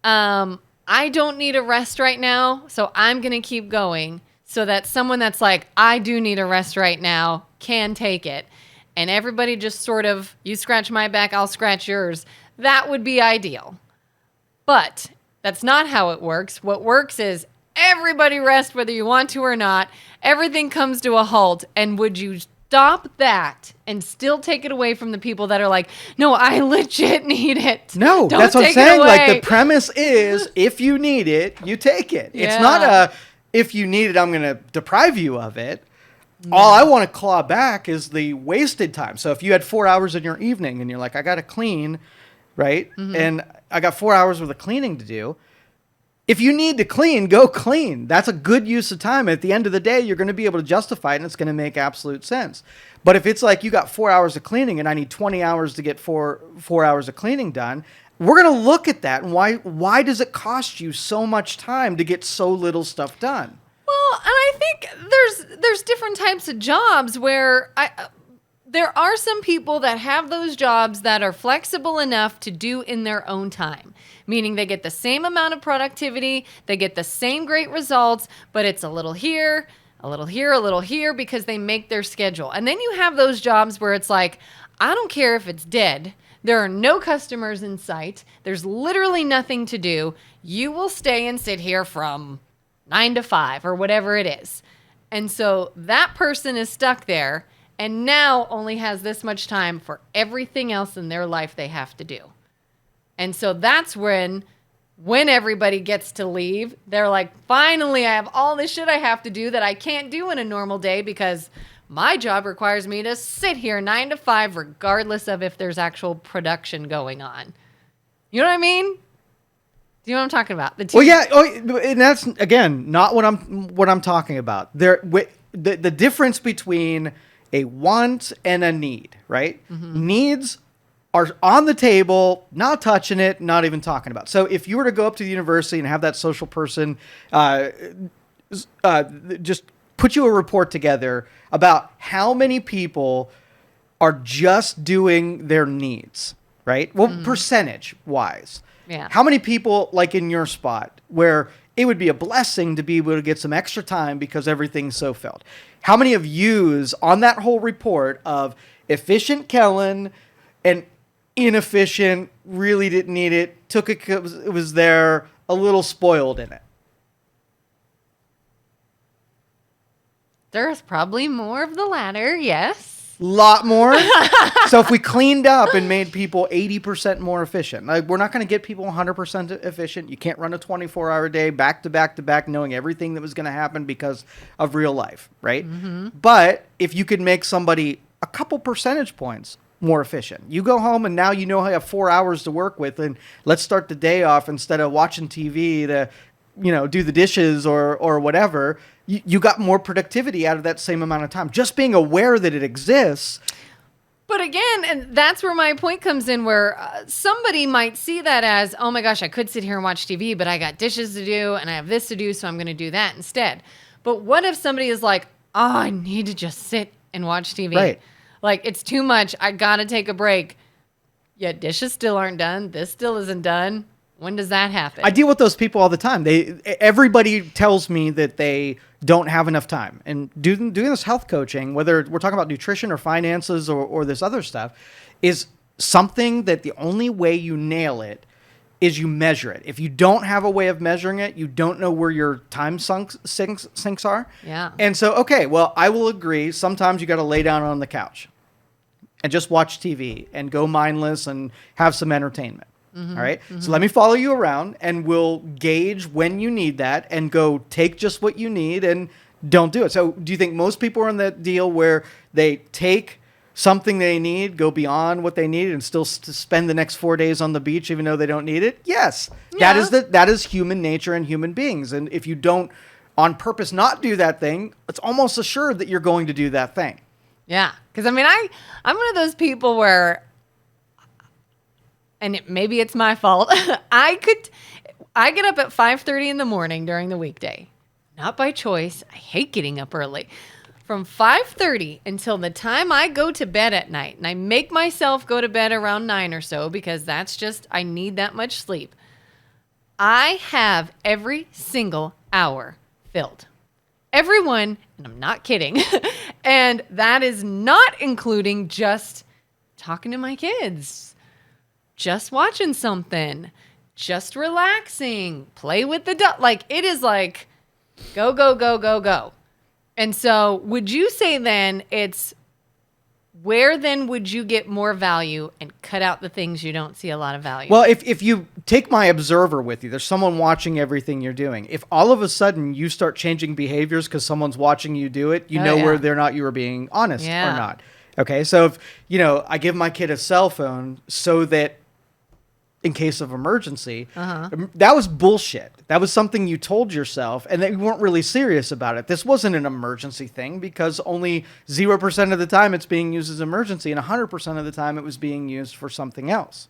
I don't need a rest right now, so I'm going to keep going. So that someone that's like, I do need a rest right now, can take it. And everybody just sort of, you scratch my back, I'll scratch yours. That would be ideal. But that's not how it works. What works is everybody rest whether you want to or not. Everything comes to a halt. And would you stop that and still take it away from the people that are like, no, I legit need it. No, Don't that's what I'm take it saying. Like away. the premise is, if you need it, you take it. Yeah. It's not if you need it, I'm going to deprive you of it. No. All I want to claw back is the wasted time. So if you had 4 hours in your evening and you're like, I got to clean, right? And I got 4 hours worth of cleaning to do. If you need to clean, go clean. That's a good use of time. At the end of the day, you're going to be able to justify it, and it's going to make absolute sense. But if it's like you got 4 hours of cleaning and I need 20 hours to get four hours of cleaning done, we're going to look at that. And why does it cost you so much time to get so little stuff done? Well, and I think there's different types of jobs where there are some people that have those jobs that are flexible enough to do in their own time, meaning they get the same amount of productivity, they get the same great results, but it's a little here, a little here, a little here because they make their schedule. And then you have those jobs where it's like, I don't care if it's dead. There are no customers in sight. There's literally nothing to do. You will stay and sit here from 9 to 5 or whatever it is. And so that person is stuck there and now only has this much time for everything else in their life they have to do. And so that's when everybody gets to leave, they're like, finally, I have all this shit I have to do that I can't do in a normal day because my job requires me to sit here 9 to 5 regardless of if there's actual production going on. You know what I mean? Do you know what I'm talking about? Well, yeah. And that's, again, not what I'm talking about. The difference between a want and a need, right? Needs are on the table, not touching it, not even talking about. So if you were to go up to the university and have that social person just put you a report together about how many people are just doing their needs, right? Well, percentage-wise. Yeah. How many people, like in your spot, where it would be a blessing to be able to get some extra time because everything's so filled? How many of yous on that whole report of efficient Kelin and inefficient, really didn't need it, took it because it was there, a little spoiled in it? There's probably more of the latter, yes. Lot more. So if we cleaned up and made people 80% more efficient, like we're not going to get people 100% efficient. You can't run a 24-hour day back to back to back knowing everything that was going to happen because of real life, right? But if you could make somebody a couple percentage points more efficient. You go home and now you know I have 4 hours to work with, and let's start the day off instead of watching TV to, do the dishes or whatever. You got more productivity out of that same amount of time. Just being aware that it exists. But again, and that's where my point comes in, where somebody might see that as, oh my gosh, I could sit here and watch TV, but I got dishes to do and I have this to do, so I'm going to do that instead. But what if somebody is like, oh, I need to just sit and watch TV. Right. Like, it's too much. I got to take a break. Yeah, dishes still aren't done. This still isn't done. When does that happen? I deal with those people all the time. Everybody tells me that they don't have enough time. And doing this health coaching, whether we're talking about nutrition or finances or this other stuff, is something that the only way you nail it is you measure it. If you don't have a way of measuring it, you don't know where your time sinks are. Yeah. And so, okay, well, I will agree. Sometimes you got to lay down on the couch and just watch TV and go mindless and have some entertainment. All right. So let me follow you around and we'll gauge when you need that and go take just what you need and don't do it. So do you think most people are in that deal where they take something they need, go beyond what they need, and still spend the next 4 days on the beach even though they don't need it? Yes. Yeah. That is human nature and human beings. And if you don't on purpose not do that thing, it's almost assured that you're going to do that thing. Yeah. Because, I'm one of those people where, and maybe it's my fault, I get up at 5:30 in the morning during the weekday. Not by choice. I hate getting up early. From 5:30 until the time I go to bed at night, and I make myself go to bed around 9 or so because that's just, I need that much sleep. I have every single hour filled. Everyone, and I'm not kidding, and that is not including just talking to my kids, just watching something, just relaxing, play with the dog. Like, it is like, go, go, go, go, go. And so would you say then it's, where then would you get more value and cut out the things you don't see a lot of value? Well, if you take my observer with you, there's someone watching everything you're doing. If all of a sudden you start changing behaviors because someone's watching you do it, you know whether or not you were being honest or not. Okay, so if, I give my kid a cell phone so that in case of emergency, that was bullshit. That was something you told yourself and that you weren't really serious about it. This wasn't an emergency thing because only 0% of the time it's being used as emergency and 100% of the time it was being used for something else.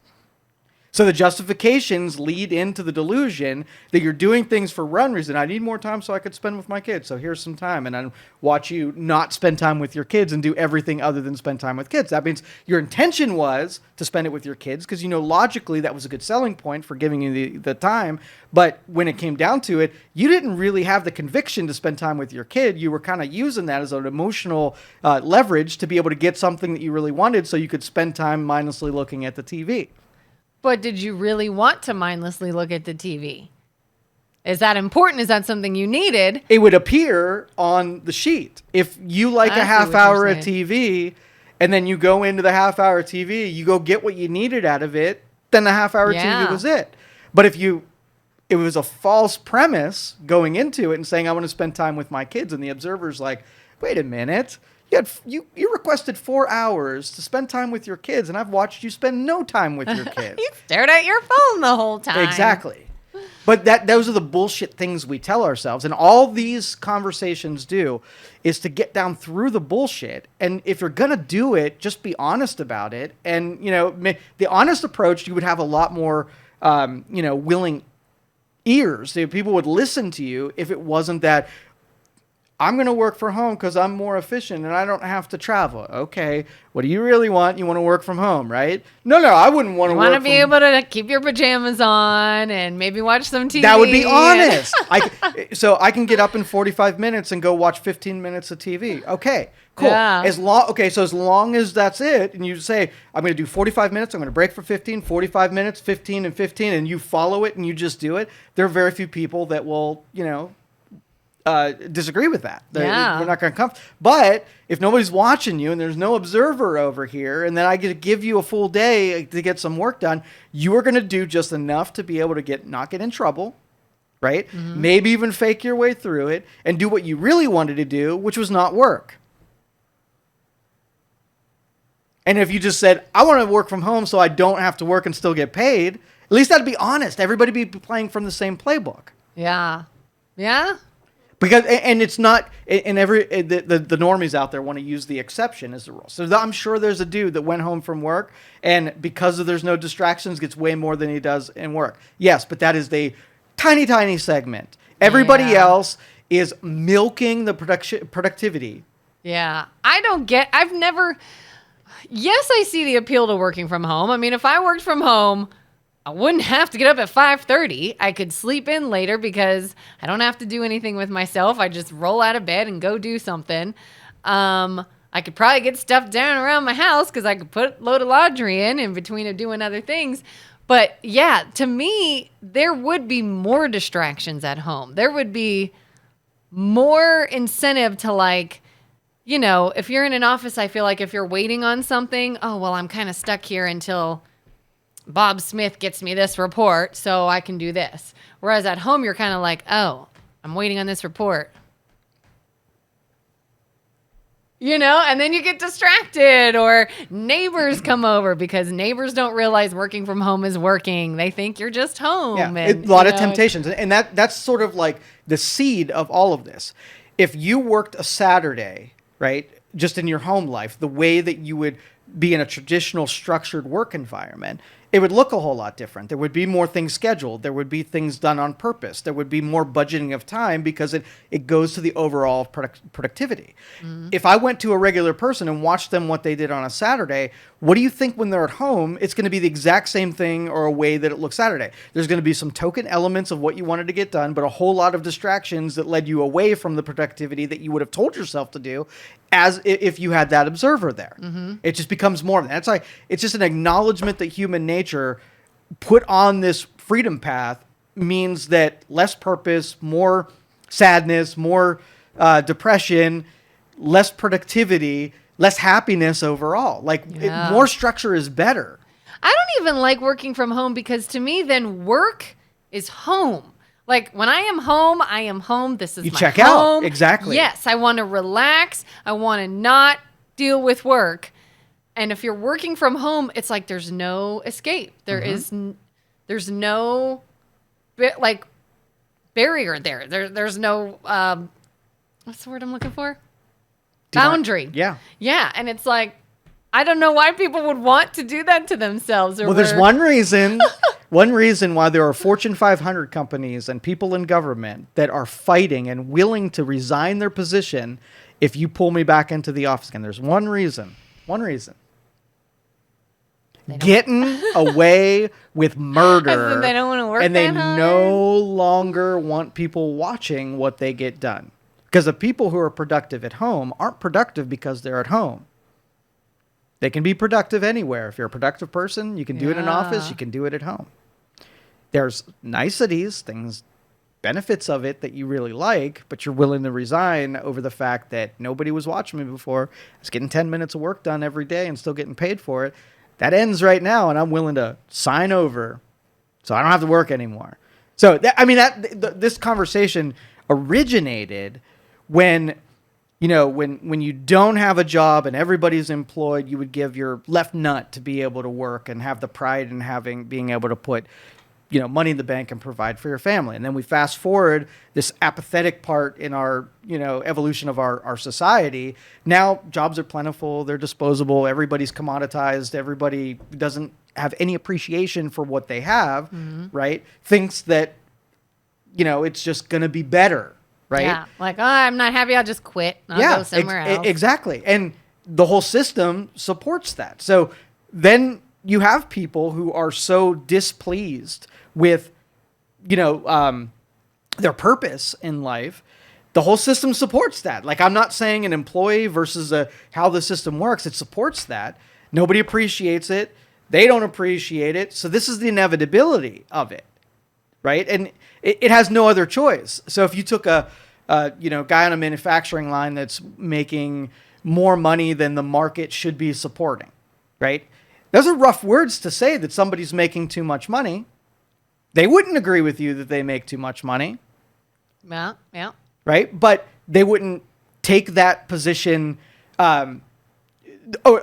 So the justifications lead into the delusion that you're doing things for one reason. I need more time so I could spend with my kids. So here's some time. And I watch you not spend time with your kids and do everything other than spend time with kids. That means your intention was to spend it with your kids because, logically that was a good selling point for giving you the time. But when it came down to it, you didn't really have the conviction to spend time with your kid. You were kind of using that as an emotional leverage to be able to get something that you really wanted so you could spend time mindlessly looking at the TV. But did you really want to mindlessly look at the TV? Is that important? Is that something you needed? It would appear on the sheet. If you like a half hour of TV and then you go into the half hour TV, you go get what you needed out of it, then the half hour TV was it. But if it was a false premise going into it and saying, I want to spend time with my kids, and the observer's like, wait a minute. You requested 4 hours to spend time with your kids, and I've watched you spend no time with your kids. You stared at your phone the whole time. Exactly. But those are the bullshit things we tell ourselves. And all these conversations do is to get down through the bullshit. And if you're going to do it, just be honest about it. And, the honest approach, you would have a lot more, willing ears. People would listen to you if it wasn't that, I'm going to work from home because I'm more efficient and I don't have to travel. Okay, what do you really want? You want to work from home, right? No, I wouldn't want to work. You want to be able to keep your pajamas on and maybe watch some TV. That would be honest. So I can get up in 45 minutes and go watch 15 minutes of TV. Okay, cool. Yeah. So as long as that's it, and you say, I'm going to do 45 minutes, I'm going to break for 15, 45 minutes, 15 and 15, and you follow it and you just do it, there are very few people that will, disagree with that. They're not going to come. But if nobody's watching you and there's no observer over here, and then I get to give you a full day to get some work done, you are going to do just enough to be able to not get in trouble, right? Mm-hmm. Maybe even fake your way through it and do what you really wanted to do, which was not work. And if you just said, I want to work from home so I don't have to work and still get paid, at least that'd be honest. Everybody be playing from the same playbook. Yeah. Yeah. Because, and it's not, and the normies out there want to use the exception as the rule. So I'm sure there's a dude that went home from work and because of there's no distractions gets way more than he does in work. Yes, but that is the tiny, tiny segment. Everybody else is milking the productivity. Yeah. Yes, I see the appeal to working from home. I mean, if I worked from home, I wouldn't have to get up at 5:30. I could sleep in later because I don't have to do anything with myself. I just roll out of bed and go do something. I could probably get stuff down around my house because I could put a load of laundry in between of doing other things. But yeah, to me, there would be more distractions at home. There would be more incentive to like, you know, if you're in an office, I feel like if you're waiting on something, oh, well, I'm kind of stuck here until Bob Smith gets me this report so I can do this. Whereas at home, you're kind of like, oh, I'm waiting on this report. You know, and then you get distracted or neighbors come over because neighbors don't realize working from home is working. They think you're just home. Yeah, and, a lot of temptations. And that's sort of like the seed of all of this. If you worked a Saturday, right, just in your home life, the way that you would be in a traditional structured work environment, it would look a whole lot different. There would be more things scheduled. There would be things done on purpose. There would be more budgeting of time because it goes to the overall productivity. Mm-hmm. If I went to a regular person and watched them what they did on a Saturday, what do you think when they're at home? It's going to be the exact same thing or a way that it looks Saturday. There's going to be some token elements of what you wanted to get done, but a whole lot of distractions that led you away from the productivity that you would have told yourself to do as if you had that observer there. Mm-hmm. It just becomes more of that. It's like, it's just an acknowledgement that human nature put on this freedom path means that less purpose, more sadness, more depression, less productivity, less happiness overall. Like more structure is better. I don't even like working from home because to me, then work is home. Like when I am home, I am home. This is you my check home. out. Exactly. Yes, I want to relax. I want to not deal with work. And if you're working from home, it's like there's no escape. There's no like barrier there. There's no what's the word I'm looking for? Boundary. Yeah. Yeah, and it's like I don't know why people would want to do that to themselves. Well, there's one reason. One reason why there are Fortune 500 companies and people in government that are fighting and willing to resign their position if you pull me back into the office again. There's one reason. One reason. Getting away with murder. They don't want to work and they that hard. No longer want people watching what they get done. Because the people who are productive at home aren't productive because they're at home. They can be productive anywhere. If you're a productive person, you can do it in an office, you can do it at home. There's niceties, benefits of it that you really like, but you're willing to resign over the fact that nobody was watching me before. I was getting 10 minutes of work done every day and still getting paid for it. That ends right now, and I'm willing to sign over so I don't have to work anymore. So, this conversation originated when, when you don't have a job and everybody's employed, you would give your left nut to be able to work and have the pride in being able to put, money in the bank and provide for your family. And then we fast forward this apathetic part in our, evolution of our society. Now jobs are plentiful. They're disposable. Everybody's commoditized. Everybody doesn't have any appreciation for what they have, right? Thinks that, it's just going to be better, right? Yeah. Like, I'm not happy. I'll just quit. I'll go somewhere else. Exactly. And the whole system supports that. So then you have people who are so displeased with, their purpose in life. The whole system supports that. Like, I'm not saying an employee versus how the system works. It supports that. Nobody appreciates it. They don't appreciate it. So this is the inevitability of it, right? And it has no other choice. So if you took a guy on a manufacturing line that's making more money than the market should be supporting, right? Those are rough words to say that somebody's making too much money. They wouldn't agree with you that they make too much money. Yeah. Right? But they wouldn't take that position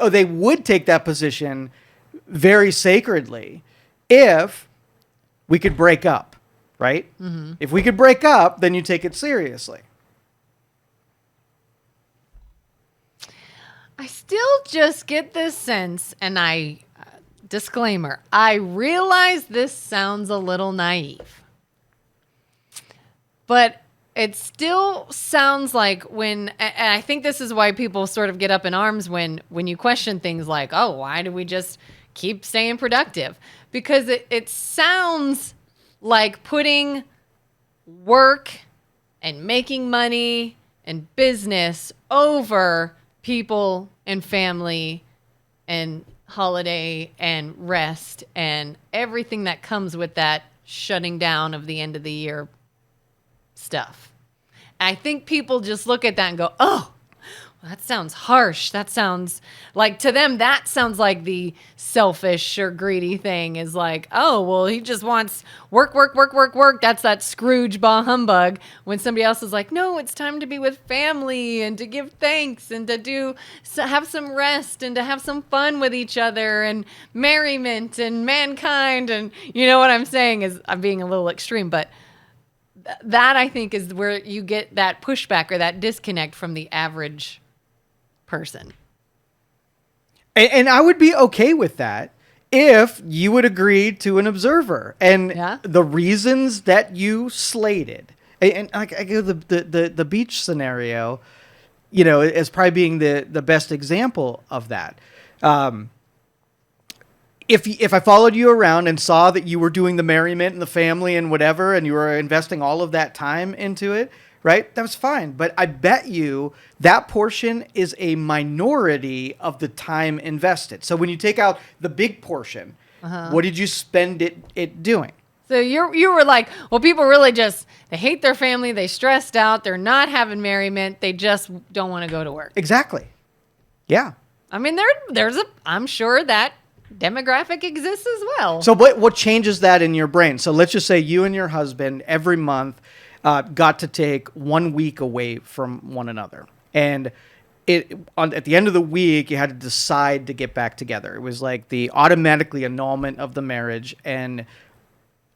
they would take that position very sacredly if we could break up, right? Mm-hmm. If we could break up, then you take it seriously. I still just get this sense, and disclaimer, I realize this sounds a little naive, but it still sounds like and I think this is why people sort of get up in arms when you question things like, oh, why do we just keep staying productive? Because it sounds like putting work and making money and business over people and family and holiday and rest and everything that comes with that shutting down of the end of the year stuff. I think people just look at that and go, oh, well, that sounds harsh. That sounds like, to them, that sounds like the selfish or greedy thing is like, oh, well, he just wants work, work, work, work, work. That's that Scrooge bah humbug. When somebody else is like, no, it's time to be with family and to give thanks and to have some rest and to have some fun with each other and merriment and mankind. And you know what I'm saying is I'm being a little extreme, but that I think is where you get that pushback or that disconnect from the average person. And I would be okay with that if you would agree to an observer and the reasons that you slated. And I give the beach scenario, as probably being the best example of that. If I followed you around and saw that you were doing the merriment and the family and whatever, and you were investing all of that time into it, right? That was fine. But I bet you that portion is a minority of the time invested. So when you take out the big portion, what did you spend it doing? So you were like, well, people really they hate their family, they stressed out, they're not having merriment, they just don't want to go to work. Exactly. Yeah. I mean, I'm sure that demographic exists as well. So what changes that in your brain? So let's just say you and your husband every month got to take 1 week away from one another. And at the end of the week, you had to decide to get back together. It was like the automatically annulment of the marriage, and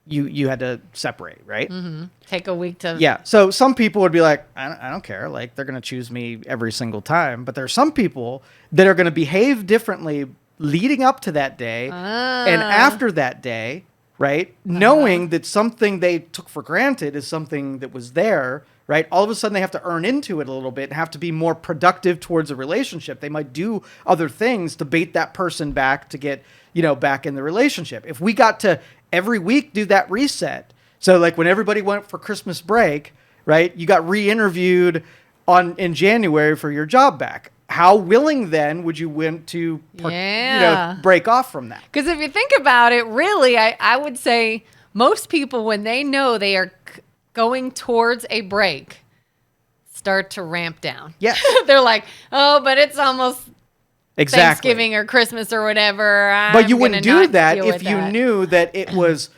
you had to separate, right? Mm-hmm. Take a week to... Yeah. So some people would be like, I don't care. Like, they're going to choose me every single time. But there are some people that are going to behave differently leading up to that day and after that day, right? Knowing that something they took for granted is something that was there, right? All of a sudden they have to earn into it a little bit and have to be more productive towards a relationship. They might do other things to bait that person back to get, back in the relationship. If we got to every week do that reset, so like when everybody went for Christmas break, right? You got re-interviewed in January for your job back. How willing then would you want to break off from that? Because if you think about it, really, I would say most people, when they know they are going towards a break, start to ramp down. Yeah. They're like, oh, but it's almost Thanksgiving or Christmas or whatever. But you wouldn't do that if you knew that it was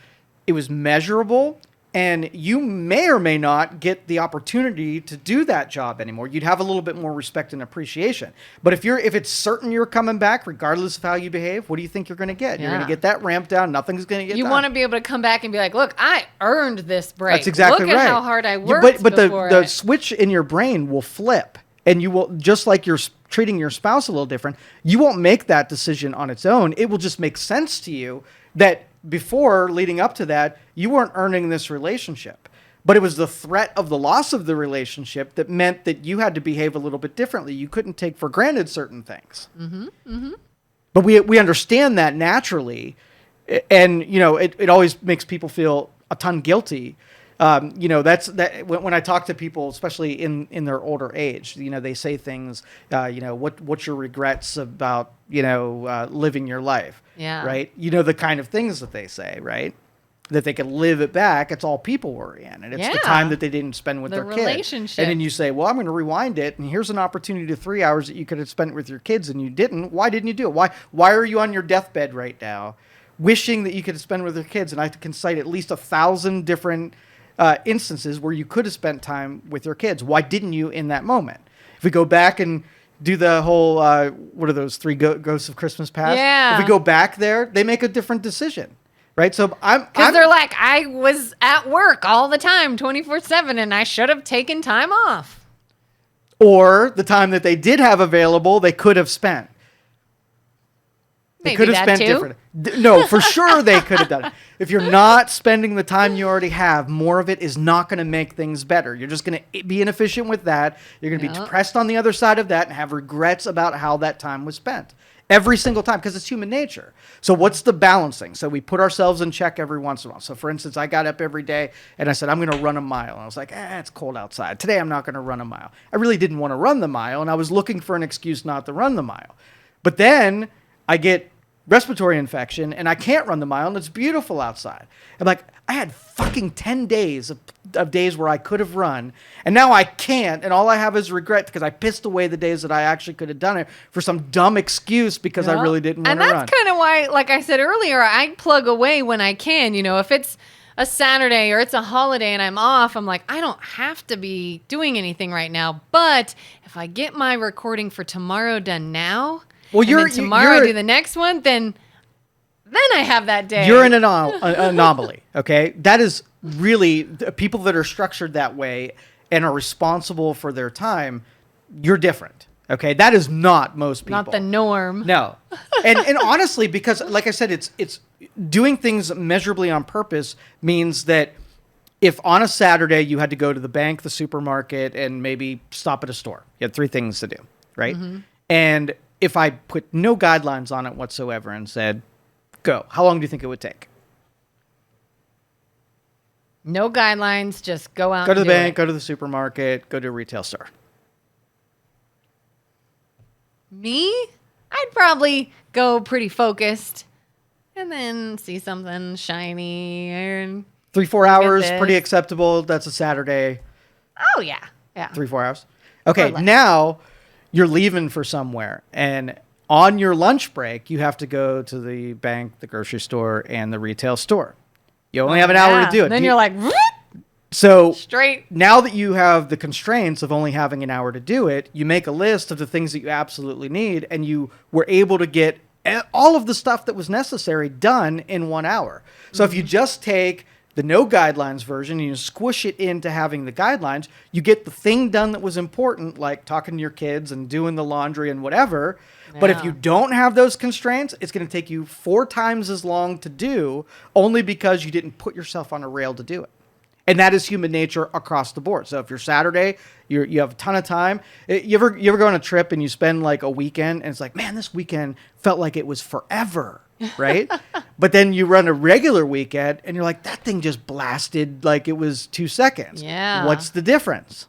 measurable. And you may or may not get the opportunity to do that job anymore. You'd have a little bit more respect and appreciation. But if it's certain you're coming back, regardless of how you behave, what do you think you're going to get? You're going to get that ramp down. Nothing's going to get done. You want to be able to come back and be like, look, I earned this break. That's exactly right. Look at how hard I worked But the switch in your brain will flip. And you will, just like you're treating your spouse a little different, you won't make that decision on its own. It will just make sense to you that before, leading up to that, you weren't earning this relationship. But it was the threat of the loss of the relationship that meant that you had to behave a little bit differently. You couldn't take for granted certain things. Mm-hmm, mm-hmm. But we understand that naturally. And, it always makes people feel a ton guilty. That's when I talk to people, especially in their older age, they say things, what's your regrets about, living your life? Yeah. Right. The kind of things that they say, right? That they can live it back. It's all people worry in. And it's the time that they didn't spend with their kids. Relationship. And then you say, well, I'm going to rewind it. And here's an opportunity to 3 hours that you could have spent with your kids and you didn't. Why didn't you do it? Why are you on your deathbed right now wishing that you could have spent with your kids? And I can cite at least 1,000 different instances where you could have spent time with your kids. Why didn't you in that moment? If we go back and do the whole, what are those, three ghosts of Christmas past? Yeah. If we go back there, they make a different decision, right? So Because they're like, I was at work all the time, 24/7, and I should have taken time off. Or the time that they did have available, they could have spent. They Maybe could have that spent too. different. No, for sure they could have done it. If you're not spending the time you already have, more of it is not going to make things better. You're just going to be inefficient with that. You're going to be depressed on the other side of that and have regrets about how that time was spent. Every single time, because it's human nature. So what's the balancing? So we put ourselves in check every once in a while. So for instance, I got up every day and I said, I'm going to run a mile. And I was like, it's cold outside. Today I'm not going to run a mile. I really didn't want to run the mile, and I was looking for an excuse not to run the mile. But then I get respiratory infection and I can't run the mile, and it's beautiful outside. I'm like, I had fucking 10 days of days where I could have run, and now I can't, and all I have is regret because I pissed away the days that I actually could have done it for some dumb excuse because I really didn't want to run. And that's kind of why, like I said earlier, I plug away when I can. You know, if it's a Saturday or it's a holiday and I'm off, I'm like, I don't have to be doing anything right now. But if I get my recording for tomorrow done now, well, tomorrow I do the next one, then I have that day. You're an anomaly, okay? That is really people that are structured that way and are responsible for their time. You're different, okay? That is not most people. Not the norm. No, and honestly, because like I said, it's doing things measurably on purpose means that if on a Saturday you had to go to the bank, the supermarket, and maybe stop at a store, you had 3 things to do, right? Mm-hmm. And if I put no guidelines on it whatsoever and said, go, how long do you think it would take? No guidelines, just go out. Go to the bank, go to the supermarket, go to a retail store. Me? I'd probably go pretty focused and then see something shiny and 3-4 hours, pretty acceptable. That's a Saturday. Oh, yeah. Yeah. 3-4 hours. Okay, now you're leaving for somewhere, and on your lunch break, you have to go to the bank, the grocery store, and the retail store. You only have an hour to do it. And then you're like, so straight. Now that you have the constraints of only having an hour to do it, you make a list of the things that you absolutely need, and you were able to get all of the stuff that was necessary done in 1 hour. So if you just take the no guidelines version, you squish it into having the guidelines, you get the thing done that was important, like talking to your kids and doing the laundry and whatever. Yeah. But if you don't have those constraints, it's going to take you 4 times as long to do, only because you didn't put yourself on a rail to do it. And that is human nature across the board. So if you're Saturday, you have a ton of time. You ever go on a trip and you spend like a weekend and it's like, man, this weekend felt like it was forever, right? But then you run a regular weekend and you're like, that thing just blasted like it was 2 seconds. Yeah. What's the difference?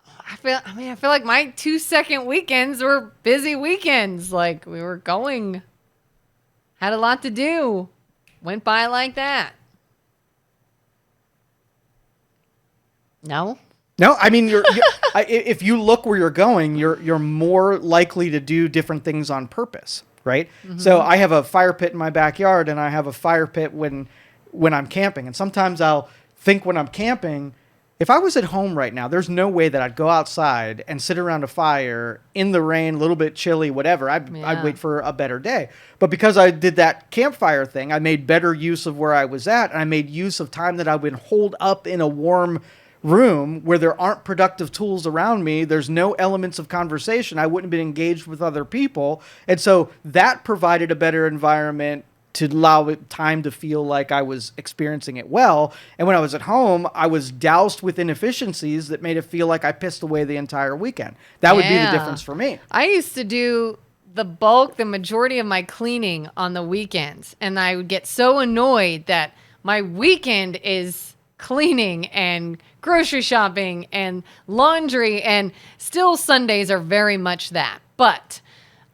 I feel like my 2-second weekends were busy weekends. Like we were going, had a lot to do, went by like that. No, I mean, if you look where you're going, you're more likely to do different things on purpose, right? Mm-hmm. So I have a fire pit in my backyard, and I have a fire pit when I'm camping. And sometimes I'll think when I'm camping, if I was at home right now, there's no way that I'd go outside and sit around a fire in the rain, a little bit chilly, whatever. I'd wait for a better day. But because I did that campfire thing, I made better use of where I was at, and I made use of time that I would hold up in a warm room where there aren't productive tools around me. There's no elements of conversation. I wouldn't have been engaged with other people. And so that provided a better environment to allow it time to feel like I was experiencing it well. And when I was at home, I was doused with inefficiencies that made it feel like I pissed away the entire weekend. That would be the difference for me. I used to do the majority of my cleaning on the weekends. And I would get so annoyed that my weekend is cleaning and grocery shopping and laundry, and still Sundays are very much that. But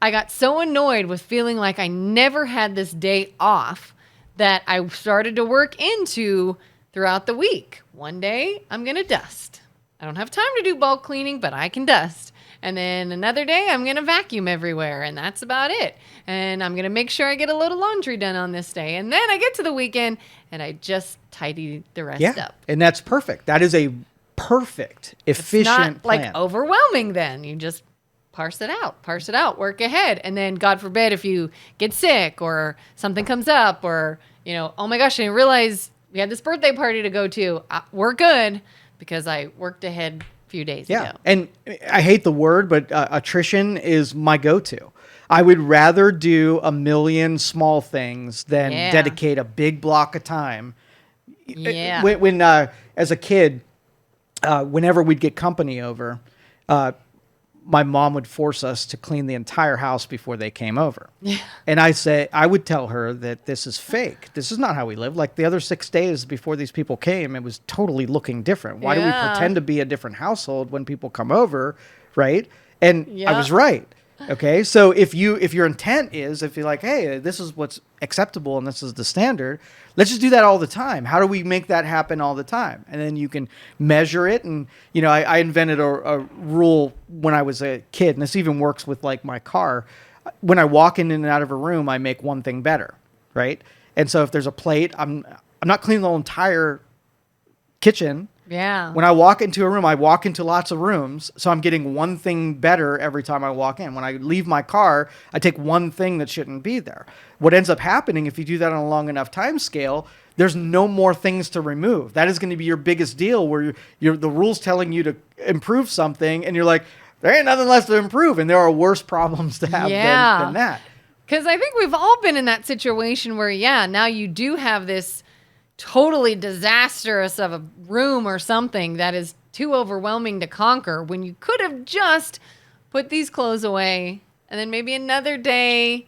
I got so annoyed with feeling like I never had this day off that I started to work into throughout the week. One day I'm going to dust. I don't have time to do bulk cleaning, but I can dust. And then another day I'm going to vacuum everywhere, and that's about it. And I'm going to make sure I get a load of laundry done on this day. And then I get to the weekend and I just tidy the rest up. And that's perfect. That is a perfect, It's efficient not like plan. overwhelming then. You just parse it out, work ahead. And then God forbid if you get sick or something comes up or, oh my gosh, I didn't realize we had this birthday party to go to. We're good because I worked ahead a few days ago. And I hate the word, but attrition is my go-to. I would rather do a million small things than dedicate a big block of time. Yeah. When as a kid, whenever we'd get company over, my mom would force us to clean the entire house before they came over. Yeah. And I would tell her that this is fake. This is not how we live. Like the other 6 days before these people came, it was totally looking different. Why do we pretend to be a different household when people come over, right? And I was right. Okay, so if your intent is, if you're like, hey, this is what's acceptable and this is the standard, let's just do that all the time. How do we make that happen all the time? And then you can measure it. And I invented a rule when I was a kid, and this even works with like my car. When I walk in and out of a room, I make one thing better, right? And so if there's a plate, I'm not cleaning the whole entire kitchen. Yeah. When I walk into a room, I walk into lots of rooms, so I'm getting one thing better every time I walk in. When I leave my car, I take one thing that shouldn't be there. What ends up happening if you do that on a long enough time scale, there's no more things to remove. That is going to be your biggest deal where the rule's telling you to improve something, and you're like, there ain't nothing left to improve, and there are worse problems to have than that. Because I think we've all been in that situation where, now you do have this totally disastrous of a room or something that is too overwhelming to conquer when you could have just put these clothes away and then maybe another day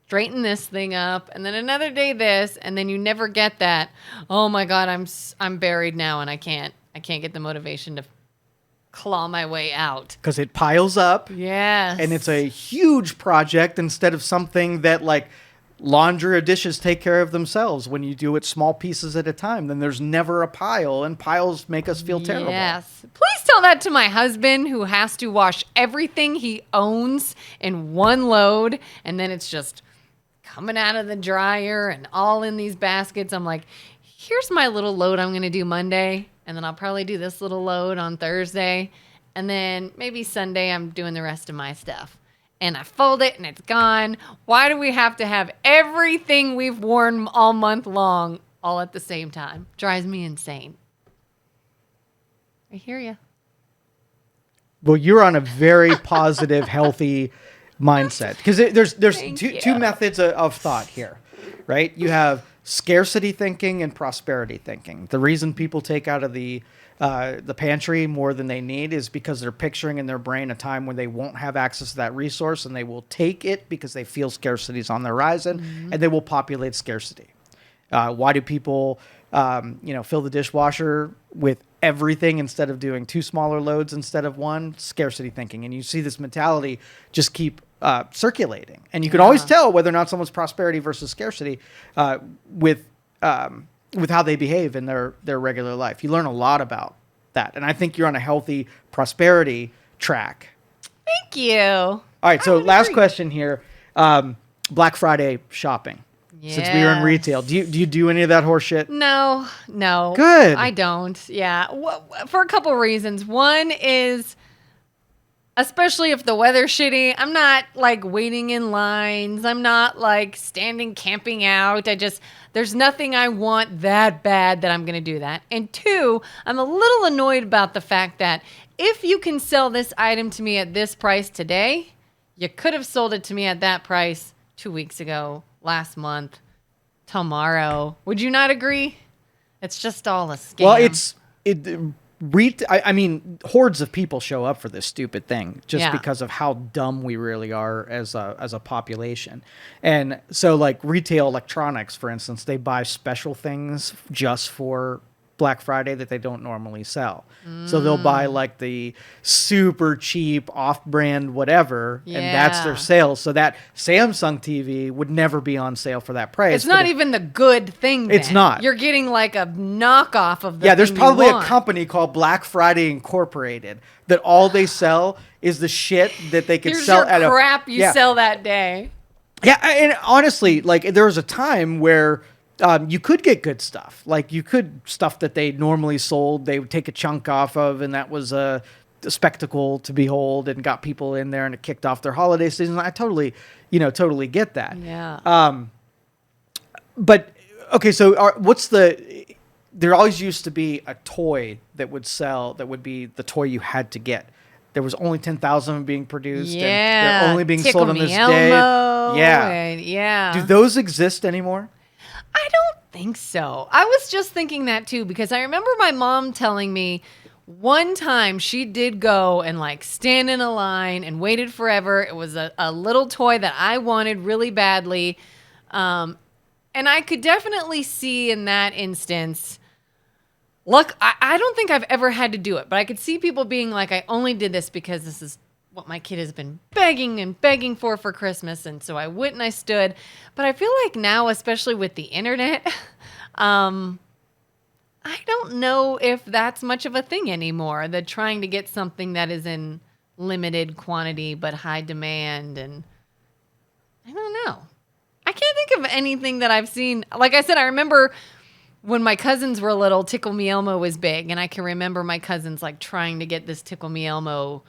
straighten this thing up and then another day this, and then you never get that, oh my God, I'm buried now and I can't get the motivation to claw my way out. Because it piles up. Yes. And it's a huge project instead of something that like laundry or dishes take care of themselves. When you do it small pieces at a time, then there's never a pile, and piles make us feel terrible. Yes. Please tell that to my husband who has to wash everything he owns in one load, and then it's just coming out of the dryer and all in these baskets. I'm like, here's my little load I'm going to do Monday, and then I'll probably do this little load on Thursday, and then maybe Sunday I'm doing the rest of my stuff. And I fold it and it's gone. Why do we have to have everything we've worn all month long all at the same time? Drives me insane. I hear you. Well, you're on a very positive, healthy mindset, because there's two methods of thought here, right? You have scarcity thinking and prosperity thinking. The reason people take out of the pantry more than they need is because they're picturing in their brain a time when they won't have access to that resource, and they will take it because they feel scarcity is on the horizon, and they will populate scarcity. Why do people, fill the dishwasher with everything instead of doing 2 smaller loads instead of 1? Scarcity thinking. And you see this mentality just keep circulating. And you can always tell whether or not someone's prosperity versus scarcity with how they behave in their regular life. You learn a lot about that. And I think you're on a healthy prosperity track. Thank you. All right, so last question here. Black Friday shopping. Yes. Since we were in retail, do you do any of that horse shit? No. Good. I don't. Yeah. For a couple reasons. One is, especially if the weather's shitty, I'm not like waiting in lines. I'm not like standing camping out. There's nothing I want that bad that I'm going to do that. And 2, I'm a little annoyed about the fact that if you can sell this item to me at this price today, you could have sold it to me at that price 2 weeks ago, last month, tomorrow. Would you not agree? It's just all a scam. Well, I mean, hordes of people show up for this stupid thing just because of how dumb we really are as a population. And so like retail electronics, for instance, they buy special things just for Black Friday that they don't normally sell. So they'll buy like the super cheap off-brand whatever, and that's their sales. So that Samsung TV would never be on sale for that price. It's not even the good thing. It's not. You're getting like a knockoff of the there's thing probably you a want. company called Black Friday Incorporated that all they sell is the shit that they could Here's sell your at crap you sell that day. Yeah, and honestly, like there was a time where You could get good stuff. Like you could stuff that they normally sold, they would take a chunk off of, and that was a spectacle to behold and got people in there and it kicked off their holiday season. I totally, totally get that. Yeah. But okay, so there always used to be a toy that would sell that would be the toy you had to get. There was only 10,000 of them being produced, and they're only being Tickle sold on Me this day. Elmo, Yeah. and yeah. Do those exist anymore? I don't think so. I was just thinking that too, because I remember my mom telling me one time she did go and like stand in a line and waited forever. It was a little toy that I wanted really badly. And I could definitely see in that instance, look, I don't think I've ever had to do it, but I could see people being like, I only did this because this is what my kid has been begging and begging for Christmas. And so I went and I stood. But I feel like now, especially with the internet, I don't know if that's much of a thing anymore. The trying to get something that is in limited quantity but high demand. And I don't know. I can't think of anything that I've seen. Like I said, I remember when my cousins were little, Tickle Me Elmo was big. And I can remember my cousins like trying to get this Tickle Me Elmo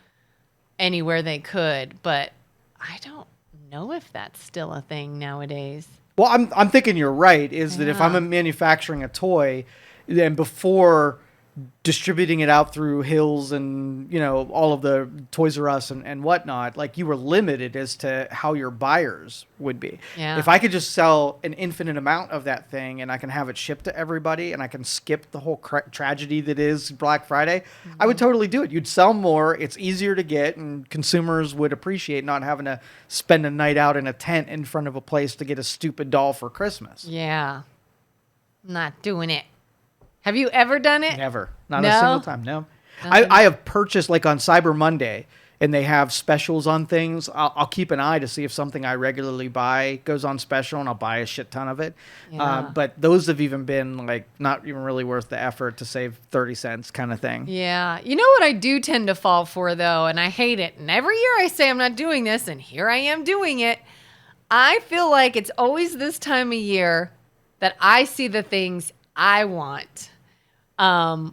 anywhere they could, but I don't know if that's still a thing nowadays. Well, I'm thinking you're right. Is that if I'm manufacturing a toy, then before distributing it out through Hills and all of the Toys R Us and whatnot, like you were limited as to how your buyers would be. Yeah. If I could just sell an infinite amount of that thing and I can have it shipped to everybody and I can skip the whole tragedy that is Black Friday, I would totally do it. You'd sell more. It's easier to get, and consumers would appreciate not having to spend a night out in a tent in front of a place to get a stupid doll for Christmas. Yeah. Not doing it. Have you ever done it? Never. Not No? a single time. No. I have purchased, like on Cyber Monday, and they have specials on things. I'll keep an eye to see if something I regularly buy goes on special, and I'll buy a shit ton of it. Yeah. But those have even been like not even really worth the effort to save 30 cents kind of thing. Yeah. You know what I do tend to fall for, though, and I hate it. And every year I say I'm not doing this, and here I am doing it. I feel like it's always this time of year that I see the things I want. And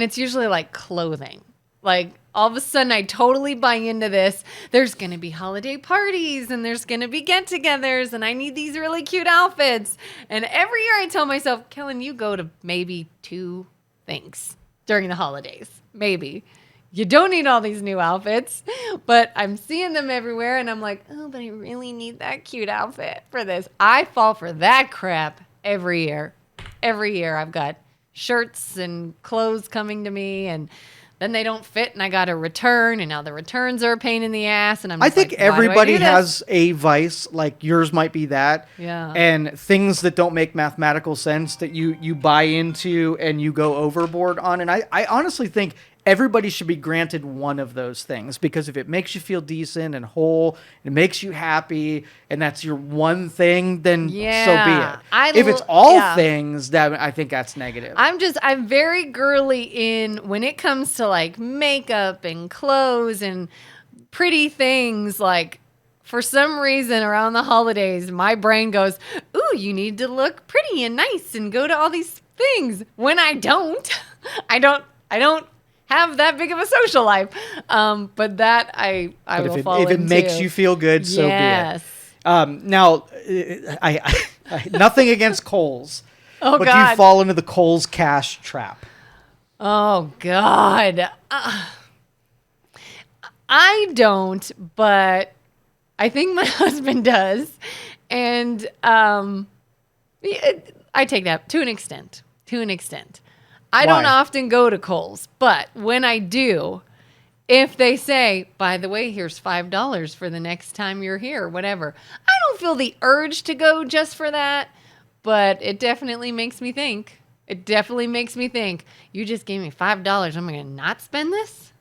it's usually like clothing. Like all of a sudden I totally buy into this. There's going to be holiday parties and there's going to be get-togethers and I need these really cute outfits. And every year I tell myself, Kelin, you go to maybe 2 things during the holidays. Maybe. You don't need all these new outfits, but I'm seeing them everywhere and I'm like, oh, but I really need that cute outfit for this. I fall for that crap every year. Every year I've got shirts and clothes coming to me and then they don't fit and I got to return and now the returns are a pain in the ass and I think like, everybody has a vice, like yours might be that. Yeah. And things that don't make mathematical sense that you buy into and you go overboard on. And I honestly think everybody should be granted one of those things, because if it makes you feel decent and whole, it makes you happy, and that's your one thing, then so be it. If it's all things, that I think that's negative. I'm very girly in when it comes to like makeup and clothes and pretty things. Like for some reason around the holidays, my brain goes, ooh, you need to look pretty and nice and go to all these things. When I don't, I don't have that big of a social life. But that I will fall into. If it makes you feel good, so be it. Now, I nothing against Kohl's. Oh, but God. do you fall into the Kohl's cash trap? Oh, God. I don't, but I think my husband does. And I take that to an extent. I don't often go to Kohl's, but when I do, if they say, by the way, here's $5 for the next time you're here, whatever, I don't feel the urge to go just for that, but it definitely makes me think. You just gave me $5. I'm going to not spend this?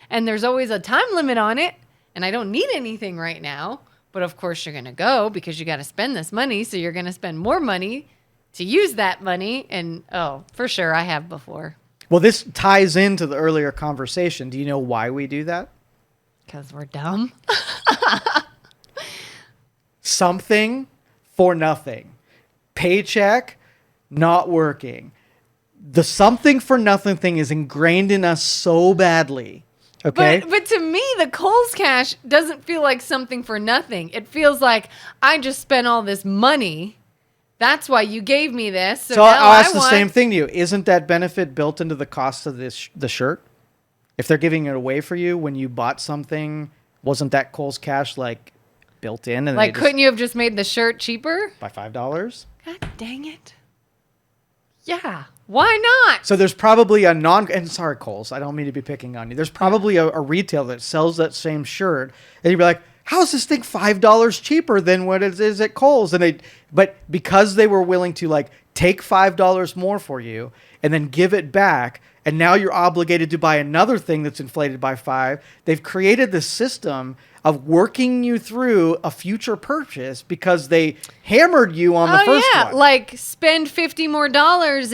And there's always a time limit on it, and I don't need anything right now, but of course you're going to go because you got to spend this money, so you're going to spend more money to use that money. And for sure I have before. Well, this ties into the earlier conversation. Do you know why we do that? Because we're dumb. Something for nothing. Paycheck, not working. The something for nothing thing is ingrained in us so badly. Okay. But to me, the Kohl's Cash doesn't feel like something for nothing. It feels like I just spent all this money. That's why you gave me this. So now I'll ask the same thing to you. Isn't that benefit built into the cost of the shirt? If they're giving it away for you when you bought something, wasn't that Kohl's Cash like built in? And like, couldn't you have just made the shirt cheaper? By $5? God dang it. Yeah. Why not? So there's probably and sorry, Kohl's, I don't mean to be picking on you. There's probably a retailer that sells that same shirt. And you'd be like, how is this thing $5 cheaper than what it is at Kohl's? But because they were willing to like take $5 more for you and then give it back, and now you're obligated to buy another thing that's inflated by 5, they've created this system of working you through a future purchase because they hammered you on the first one. Like spend $50 more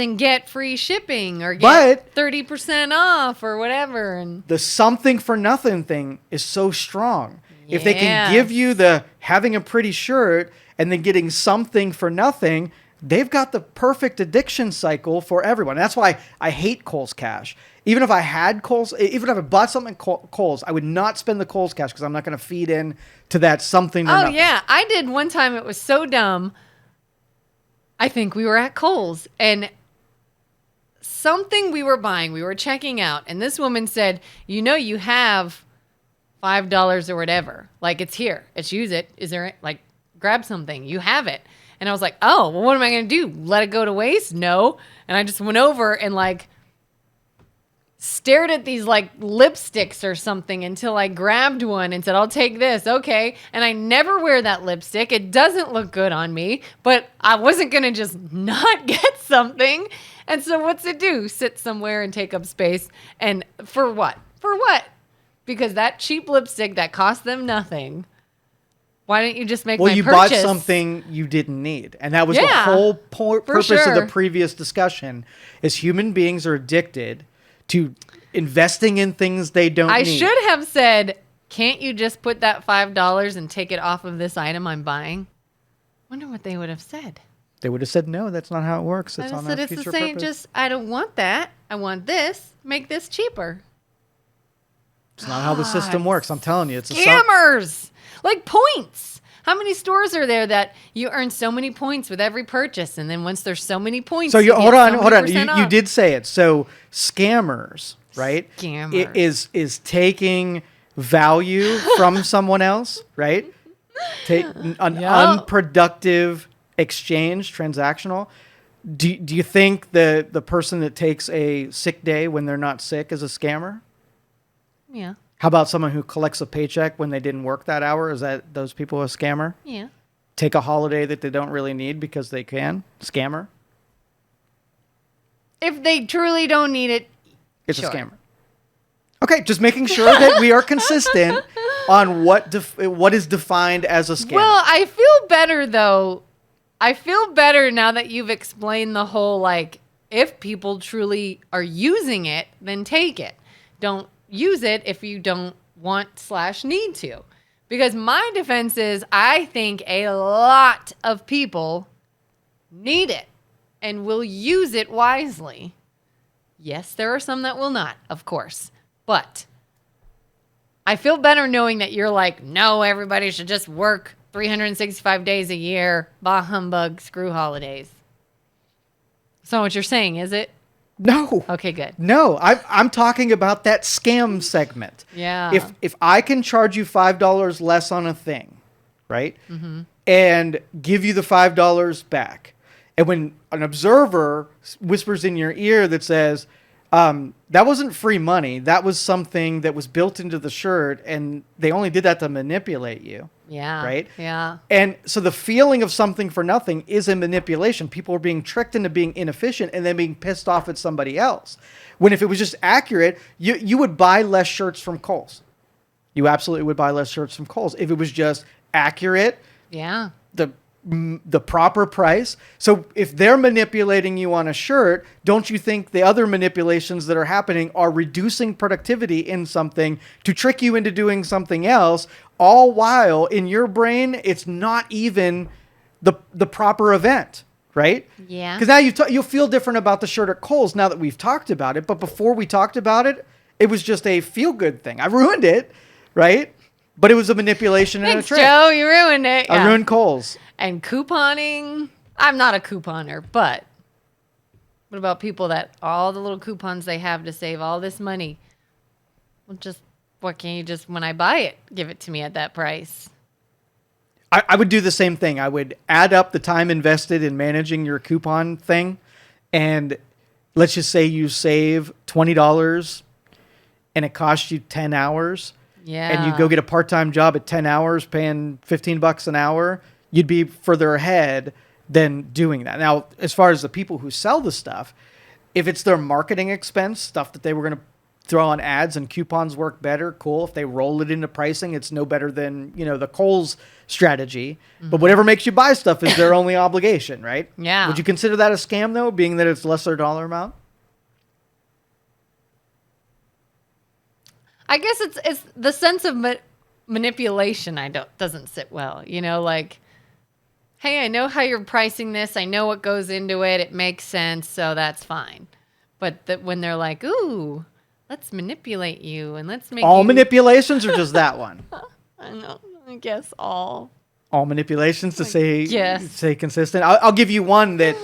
and get free shipping or get 30% off or whatever. And the something for nothing thing is so strong. If they can give you the having a pretty shirt and then getting something for nothing, they've got the perfect addiction cycle for everyone. That's why I hate Kohl's Cash. Even if I had Kohl's, even if I bought something at Kohl's, I would not spend the Kohl's Cash because I'm not going to feed in to that something. Oh, yeah. I did one time. It was so dumb. I think we were at Kohl's and something we were buying, we were checking out. And this woman said, you have $5 or whatever. Like, it's here. Let's use it. Is there, like, grab something. You have it. And I was like, oh, well, what am I going to do? Let it go to waste? No. And I just went over and, like, stared at these like lipsticks or something until I grabbed one and said, I'll take this. Okay. And I never wear that lipstick. It doesn't look good on me, but I wasn't going to just not get something. And so what's it do? Sit somewhere and take up space. And for what? For what? Because that cheap lipstick that cost them nothing. Why didn't you just make my purchase? Well, you bought something you didn't need. And that was the whole purpose of the previous discussion is human beings are addicted to investing in things they don't need. I should have said, can't you just put that $5 and take it off of this item I'm buying? Wonder what they would have said. They would have said, no, that's not how it works. It's I on said, our it's future the same, purpose. just, I don't want that. I want this. Make this cheaper. It's not how the system works. I'm telling you. It's scammers. Like points. How many stores are there that you earn so many points with every purchase, and then once there's so many points, so hold on. You off. did say it. So scammers, right? Scammers is taking value from someone else, right? Take an unproductive exchange, transactional. Do you think the person that takes a sick day when they're not sick is a scammer? Yeah. How about someone who collects a paycheck when they didn't work that hour? Is that those people a scammer? Yeah. Take a holiday that they don't really need because they can? Scammer? If they truly don't need it, it's a scammer. Okay, just making sure that we are consistent on what is defined as a scam. Well, I feel better though. I feel better now that you've explained the whole, like, if people truly are using it, then take it. Don't use it if you don't want/need to. Because my defense is I think a lot of people need it and will use it wisely. Yes, there are some that will not, of course. But I feel better knowing that you're like, no, everybody should just work 365 days a year. Bah humbug, screw holidays. So what you're saying, is it? No. Okay, good. No, I'm talking about that scam segment. Yeah. If I can charge you $5 less on a thing, right? Mm-hmm. And give you the $5 back. And when an observer whispers in your ear that says, that wasn't free money, that was something that was built into the shirt, and they only did that to manipulate you. Yeah. Right? Yeah. And so the feeling of something for nothing is a manipulation. People are being tricked into being inefficient and then being pissed off at somebody else. When if it was just accurate, you would buy less shirts from Kohl's. You absolutely would buy less shirts from Kohl's if it was just accurate. Yeah. The proper price. So if they're manipulating you on a shirt, don't you think the other manipulations that are happening are reducing productivity in something to trick you into doing something else, all while in your brain it's not even the proper event, right? Yeah. Because now you'll feel different about the shirt at Kohl's now that we've talked about it. But before we talked about it, it was just a feel-good thing. I ruined it, right? But it was a manipulation and a Thanks, trick. Joe. You ruined it. I ruined Kohl's. And couponing. I'm not a couponer, but what about people that all the little coupons they have to save all this money? Well, what can you just, when I buy it, give it to me at that price? I would do the same thing. I would add up the time invested in managing your coupon thing. And let's just say you save $20 and it costs you 10 hours. Yeah. And you go get a part-time job at 10 hours paying $15 an hour, you'd be further ahead than doing that. Now, as far as the people who sell the stuff, if it's their marketing expense, stuff that they were going to throw on ads and coupons work better, cool. If they roll it into pricing, it's no better than, the Kohl's strategy. Mm-hmm. But whatever makes you buy stuff is their only obligation, right? Yeah. Would you consider that a scam, though, being that it's lesser dollar amount? I guess it's the sense of manipulation doesn't sit well. Like, hey, I know how you're pricing this. I know what goes into it. It makes sense, so that's fine. But when they're like, ooh, let's manipulate you and let's make all manipulations or just that one? I guess all manipulations to yes. stay consistent. I'll give you one that,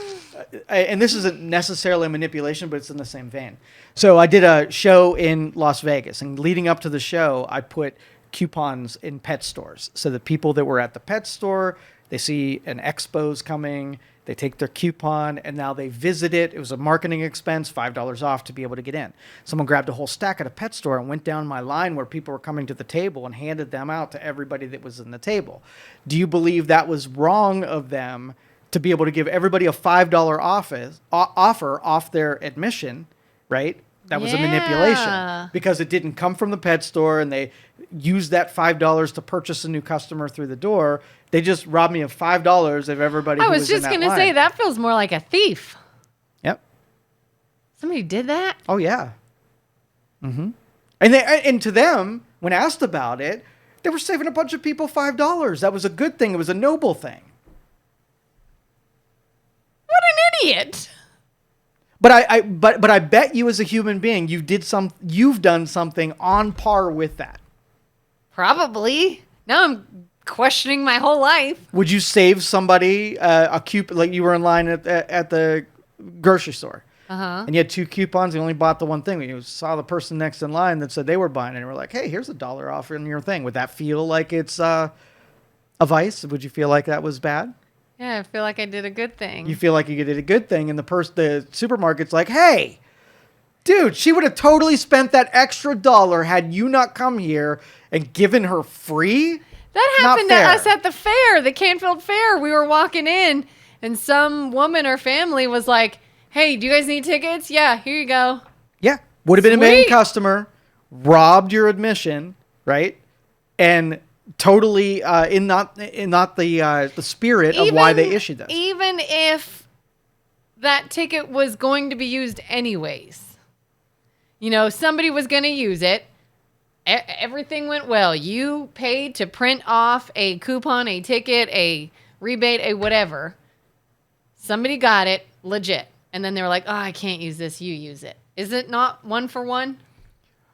and this isn't necessarily a manipulation, but it's in the same vein. So I did a show in Las Vegas, and leading up to the show, I put coupons in pet stores. So the people that were at the pet store, they see an expo's coming, they take their coupon, and now they visit it. It was a marketing expense, $5 off to be able to get in. Someone grabbed a whole stack at a pet store and went down my line where people were coming to the table and handed them out to everybody that was in the table. Do you believe that was wrong of them to be able to give everybody a $5 offer off their admission, right? That was a manipulation because it didn't come from the pet store and they used that $5 to purchase a new customer through the door. They just robbed me of $5 of everybody who was in that line. I was just going to say, that feels more like a thief. Yep. Somebody did that? Oh, yeah. Mm-hmm. And to them, when asked about it, they were saving a bunch of people $5. That was a good thing. It was a noble thing. What an idiot. But I bet you as a human being, you've done something on par with that. Probably. Now I'm questioning my whole life. Would you save somebody a coupon, like you were in line at the grocery store, and you had 2 coupons, and you only bought the one thing. You saw the person next in line that said they were buying it, and you were like, hey, here's $1 off on your thing. Would that feel like it's a vice? Would you feel like that was bad? Yeah, I feel like I did a good thing. You feel like you did a good thing, and the supermarket's like, hey, dude, she would have totally spent that extra $1 had you not come here and given her free? That happened to us at the fair, the Canfield Fair. We were walking in, and some woman or family was like, hey, do you guys need tickets? Yeah, here you go. Yeah. Would have been a paying customer, robbed your admission, right? And totally in not the spirit of why they issued this. Even if that ticket was going to be used anyways, somebody was going to use it. Everything went well. You paid to print off a coupon, a ticket, a rebate, a whatever. Somebody got it legit. And then they were like, oh, I can't use this. You use it. Is it not 1 for 1?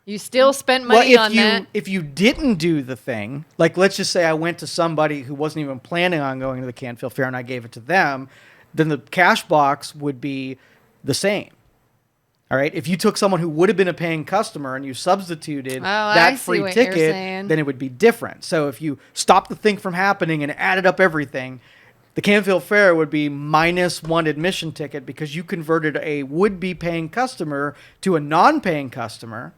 You still spent money on that. If you didn't do the thing, like let's just say I went to somebody who wasn't even planning on going to the Canfield Fair and I gave it to them, then the cash box would be the same. All right. If you took someone who would have been a paying customer and you substituted that free ticket, then it would be different. So if you stop the thing from happening and added up everything, the Canfield Fair would be -1 admission ticket because you converted a would-be paying customer to a non-paying customer.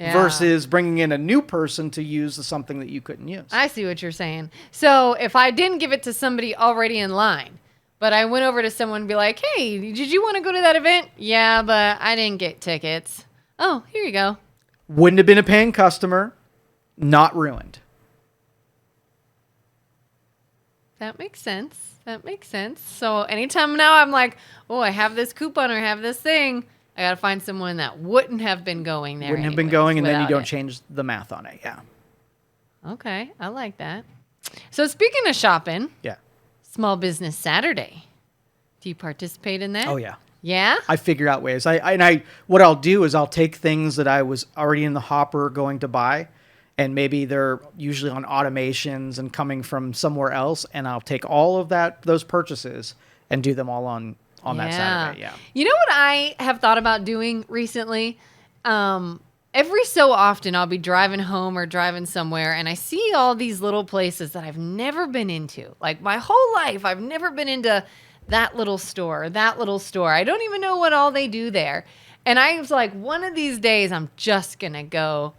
Yeah. Versus bringing in a new person to use something that you couldn't use. I see what you're saying. So if I didn't give it to somebody already in line, but I went over to someone and be like, hey, did you want to go to that event? Yeah, but I didn't get tickets. Oh, here you go. Wouldn't have been a paying customer, not ruined. That makes sense. So anytime now I'm like, oh, I have this coupon or I have this thing, I got to find someone that wouldn't have been going there. Wouldn't have been going, and then you don't change the math on it. Yeah. Okay. I like that. So speaking of shopping. Yeah. Small Business Saturday. Do you participate in that? Oh yeah. Yeah? I figure out ways. What I'll do is I'll take things that I was already in the hopper going to buy, and maybe they're usually on automations and coming from somewhere else, and I'll take all of those purchases and do them all on that Saturday. Yeah. You know what I have thought about doing recently? Every so often I'll be driving home or driving somewhere and I see all these little places that I've never been into. Like my whole life, I've never been into that little store, that little store. I don't even know what all they do there. And I was like, one of these days, I'm just going to go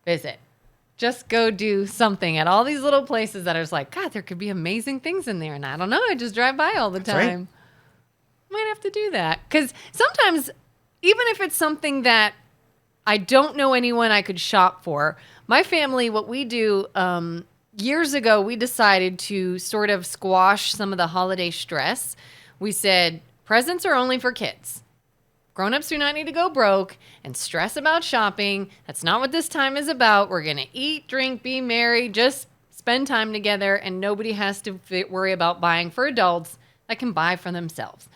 visit. Just go do something at all these little places that I was like, God, there could be amazing things in there. And I don't know. I just drive by all the time. Right. Might have to do that. Because sometimes, even if it's something that I don't know anyone I could shop for, my family, what we do, years ago, we decided to sort of squash some of the holiday stress. We said, presents are only for kids. Grown-ups do not need to go broke and stress about shopping. That's not what this time is about. We're going to eat, drink, be merry, just spend time together, and nobody has to worry about buying for adults that can buy for themselves.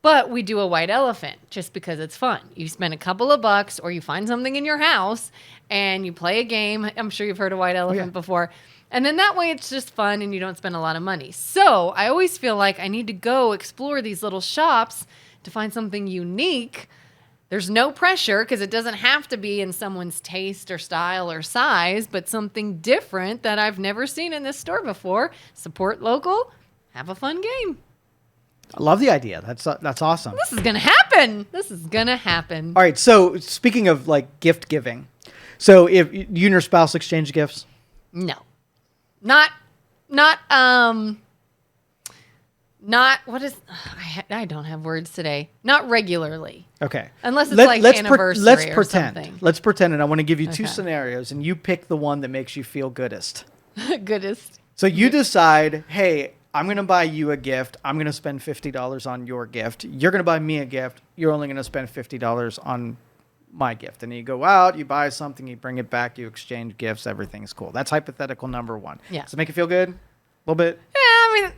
But we do a white elephant just because it's fun. You spend a couple of bucks or you find something in your house and you play a game. I'm sure you've heard of white elephant before. And then that way it's just fun and you don't spend a lot of money. So I always feel like I need to go explore these little shops to find something unique. There's no pressure because it doesn't have to be in someone's taste or style or size, but something different that I've never seen in this store before. Support local, have a fun game. I love the idea. That's awesome. This is going to happen. This is going to happen. All right. So speaking of like gift giving, so if you and your spouse exchange gifts? No. Not, what is, I don't have words today. Not regularly. Okay. Unless it's anniversary let's or pretend. something. Let's pretend, and I want to give you two scenarios, and you pick the one that makes you feel goodest. Goodest. So you decide, hey, I'm going to buy you a gift. I'm going to spend $50 on your gift. You're going to buy me a gift. You're only going to spend $50 on my gift. And you go out, you buy something, you bring it back, you exchange gifts, everything's cool. That's hypothetical number one. Yeah. Does it make you feel good? A little bit? Yeah, I mean,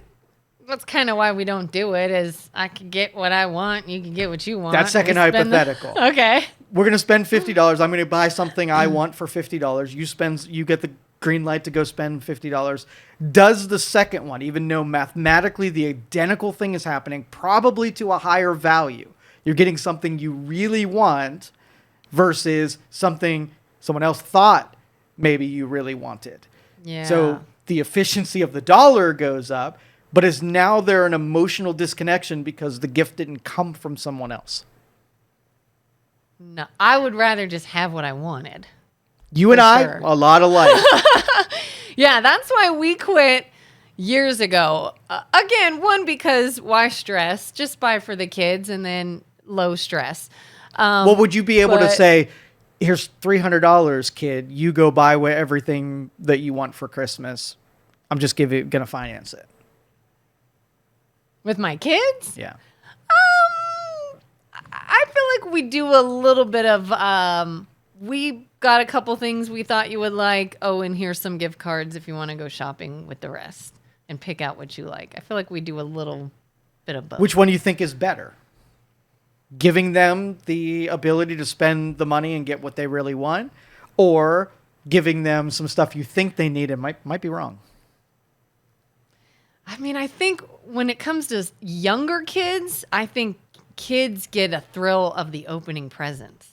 that's kind of why we don't do it is I could get what I want, you can get what you want. That's second hypothetical. Okay. We're going to spend $50. I'm going to buy something I want for $50. You get the green light to go spend $50. Does the second one, even though mathematically the identical thing is happening, probably to a higher value, you're getting something you really want versus something someone else thought maybe you really wanted. Yeah. So the efficiency of the dollar goes up, but is now there an emotional disconnection because the gift didn't come from someone else? No, I would rather just have what I wanted. You and I, a lot alike. Yeah, that's why we quit years ago. Again, one, because why stress? Just buy for the kids and then low stress. Well, would you be able to say, here's $300, kid. You go buy everything that you want for Christmas. I'm just going to finance it. With my kids? Yeah. I feel like we do a little bit of, we got a couple things we thought you would like. Oh, and here's some gift cards if you want to go shopping with the rest and pick out what you like. I feel like we do a little bit of both. Which one do you think is better? Giving them the ability to spend the money and get what they really want, or giving them some stuff you think they need and might be wrong? I mean, I think when it comes to younger kids, I think kids get a thrill of the opening presents.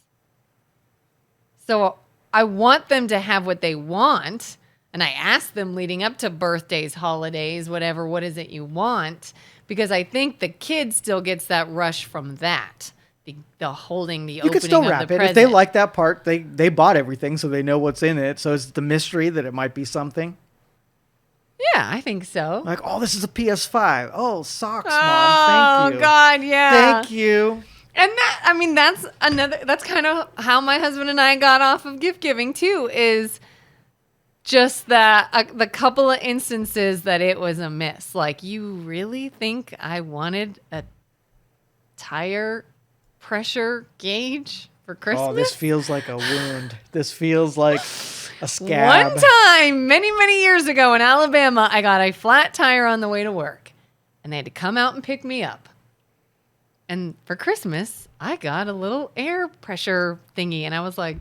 So I want them to have what they want. And I ask them leading up to birthdays, holidays, whatever, what is it you want? Because I think the kid still gets that rush from that. The holding, the opening of the present. You could still wrap it. If they like that part, they bought everything, so they know what's in it. So it's the mystery that it might be something. Yeah, I think so. Like, oh, this is a PS5. Oh, socks, Mom. Thank you. Oh, God, yeah. Thank you. And that's kind of how my husband and I got off of gift giving too, is just that the couple of instances that it was a miss. Like, you really think I wanted a tire pressure gauge for Christmas? Oh, this feels like a wound. This feels like a scab. One time, many, many years ago in Alabama, I got a flat tire on the way to work, and they had to come out and pick me up. And for Christmas, I got a little air pressure thingy. And I was like,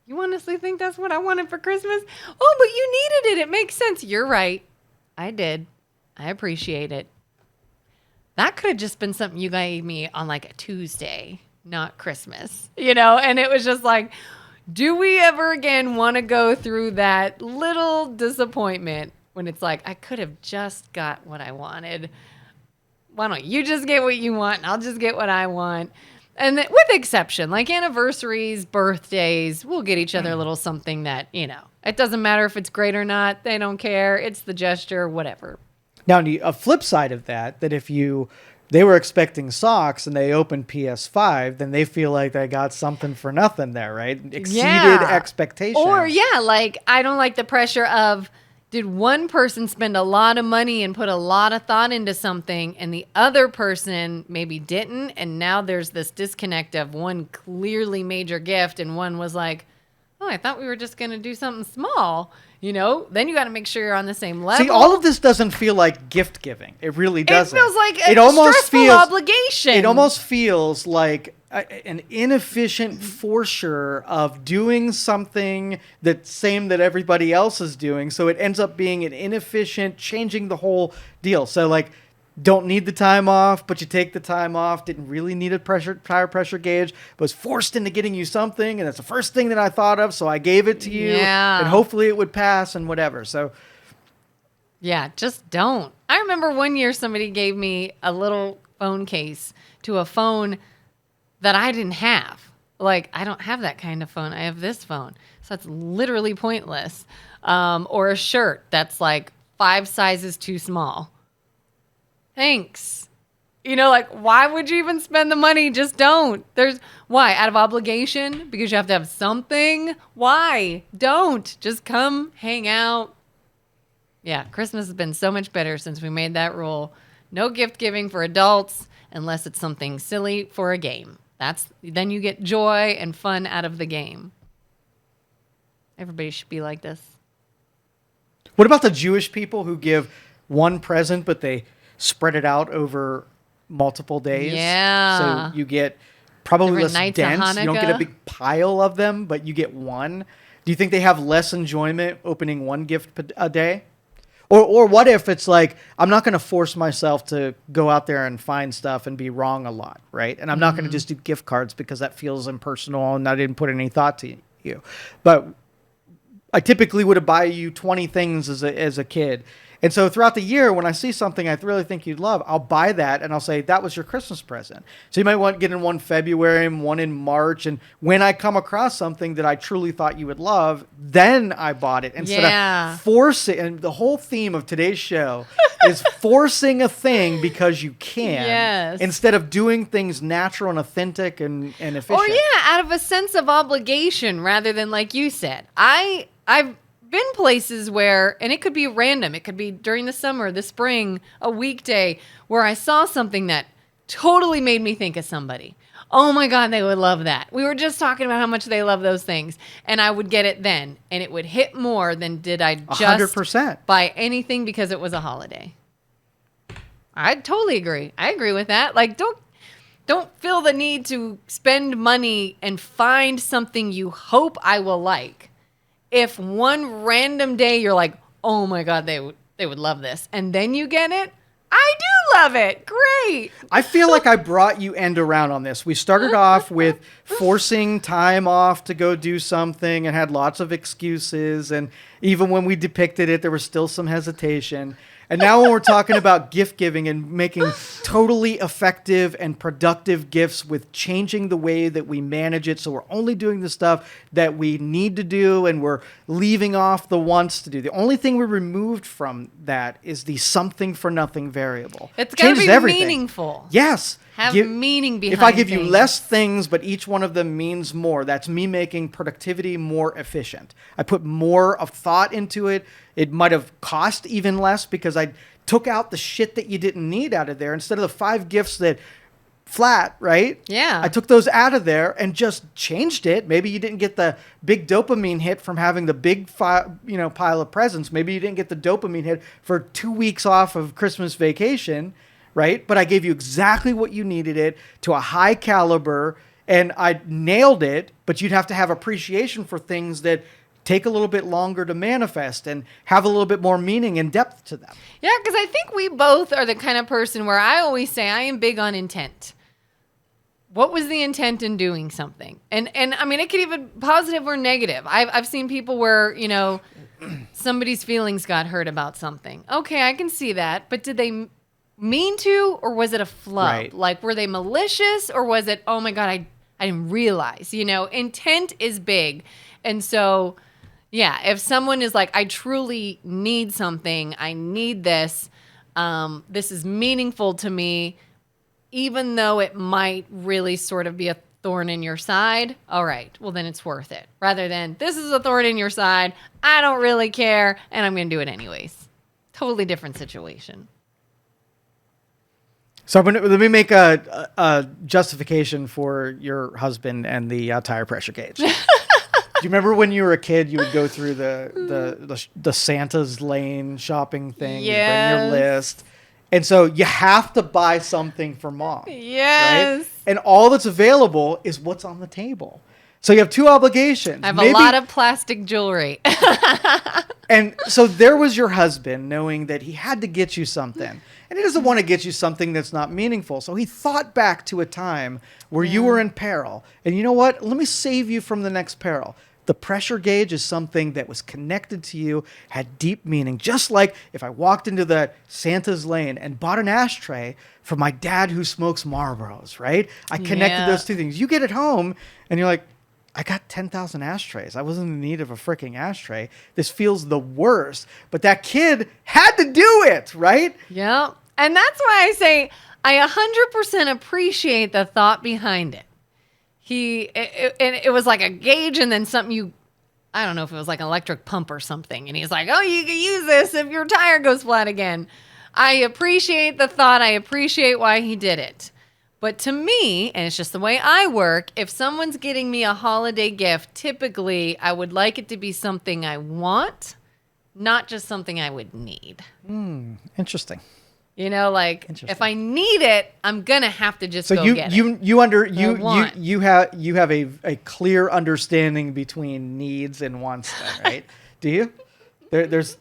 you honestly think that's what I wanted for Christmas? Oh, but you needed it. It makes sense. You're right. I did. I appreciate it. That could have just been something you gave me on like a Tuesday, not Christmas, And it was just like, do we ever again want to go through that little disappointment when it's like, I could have just got what I wanted. Why don't you just get what you want and I'll just get what I want? And with exception, like anniversaries, birthdays, we'll get each other a little something that, it doesn't matter if it's great or not. They don't care. It's the gesture, whatever. Now, a flip side of that if they were expecting socks and they opened PS5, then they feel like they got something for nothing there, right? Exceeded expectations. Or, like, I don't like the pressure of, did one person spend a lot of money and put a lot of thought into something and the other person maybe didn't? And now there's this disconnect of one clearly major gift and one was like, oh, I thought we were just going to do something small. Then you got to make sure you're on the same level. See, all of this doesn't feel like gift giving. It really doesn't. It feels like a stressful obligation. It almost feels like an inefficient forcer of doing something that everybody else is doing. So it ends up being an inefficient, changing the whole deal. So like, don't need the time off, but you take the time off. Didn't really need a tire pressure gauge, but was forced into getting you something, and it's the first thing that I thought of, so I gave it to you, and hopefully it would pass and whatever. So, yeah, just don't. I remember one year somebody gave me a little phone case to a phone that I didn't have. Like, I don't have that kind of phone. I have this phone, so that's literally pointless. Or a shirt that's like 5 sizes too small. Thanks. Why would you even spend the money? Just don't. Why? Out of obligation? Because you have to have something? Why? Don't. Just come, hang out. Yeah, Christmas has been so much better since we made that rule. No gift giving for adults unless it's something silly for a game. Then you get joy and fun out of the game. Everybody should be like this. What about the Jewish people who give one present, but they spread it out over multiple days? Yeah. So you get probably Different less dense. You don't get a big pile of them, but you get one. Do you think they have less enjoyment opening one gift a day? Or what if it's like, I'm not going to force myself to go out there and find stuff and be wrong a lot, right? And I'm not going to just do gift cards because that feels impersonal and I didn't put any thought to you. But I typically would buy you 20 things as a kid. And so throughout the year, when I see something I really think you'd love, I'll buy that and I'll say, that was your Christmas present. So you might get in one February and one in March. And when I come across something that I truly thought you would love, then I bought it instead of forcing. And the whole theme of today's show is forcing a thing because you can, instead of doing things natural and authentic and efficient. Or out of a sense of obligation rather than like you said. I've been places where, and it could be random, it could be during the summer, the spring, a weekday, where I saw something that totally made me think of somebody. Oh my God, they would love that. We were just talking about how much they love those things. And I would get it then. And it would hit more than did I just 100%. buy anything because it was a holiday. I totally agree. I agree with that. Like, don't feel the need to spend money and find something you hope I will like. If one random day you're like, oh my God, they would love this, and then you get it, I do love it. Great. I feel like I brought you end around on this. We started off with forcing time off to go do something and had lots of excuses. And even when we depicted it, there was still some hesitation. And now when we're talking about gift giving and making totally effective and productive gifts with changing the way that we manage it, so we're only doing the stuff that we need to do and we're leaving off the wants to do. The only thing we removed from that is the something for nothing variable. It's got to be everything. Meaningful. Yes. Have meaning behind If I give things. you less things, but each one of them means more, that's me making productivity more efficient. I put more of thought into it. It might have cost even less because I took out the shit that you didn't need out of there. Instead of the 5 gifts that flat, right? Yeah. I took those out of there and just changed it. Maybe you didn't get the big dopamine hit from having the big pile of presents. Maybe you didn't get the dopamine hit for 2 weeks off of Christmas vacation. right? But I gave you exactly what you needed it to a high caliber, and I nailed it, but you'd have to have appreciation for things that take a little bit longer to manifest and have a little bit more meaning and depth to them. Yeah, because I think we both are the kind of person where I always say I am big on intent. What was the intent in doing something? And I mean, it could even positive or negative. I've seen people where, you know, somebody's feelings got hurt about something. Okay, I can see that. But did they mean to, or was it a flub? Right. Like, were they malicious, or was it, oh my God, I didn't realize, you know, intent is big. And so, yeah, if someone is like, I truly need something, I need this, this is meaningful to me, even though it might really sort of be a thorn in your side, all right, well, then it's worth it. Rather than, this is a thorn in your side, I don't really care, and I'm going to do it anyways. Totally different situation. So let me make a justification for your husband and the tire pressure gauge. Do you remember when you were a kid, you would go through the Santa's Lane shopping thing, Yes. you bring your list. And so you have to buy something for mom. Yes. Right? And all that's available is what's on the table. So you have two obligations. I have a lot of plastic jewelry. And so there was your husband knowing that he had to get you something. And he doesn't want to get you something that's not meaningful. So he thought back to a time where you were in peril. And you know what? Let me save you from the next peril. The pressure gauge is something that was connected to you, had deep meaning. Just like if I walked into the Santa's Lane and bought an ashtray for my dad who smokes Marlboros, right? I connected those two things. You get it home and you're like, I got 10,000 ashtrays. I wasn't in need of a freaking ashtray. This feels the worst. But that kid had to do it, right? Yeah. And that's why I say I 100% appreciate the thought behind it. It was like a gauge and then something I don't know if it was like an electric pump or something. And he's like, oh, you can use this if your tire goes flat again. I appreciate the thought. I appreciate why he did it. But to me, and it's just the way I work, if someone's getting me a holiday gift, typically I would like it to be something I want, not just something I would need. Interesting. You know, like if I need it, I'm gonna have to just go get it. You have a clear understanding between needs and wants, then, right? Do you? There's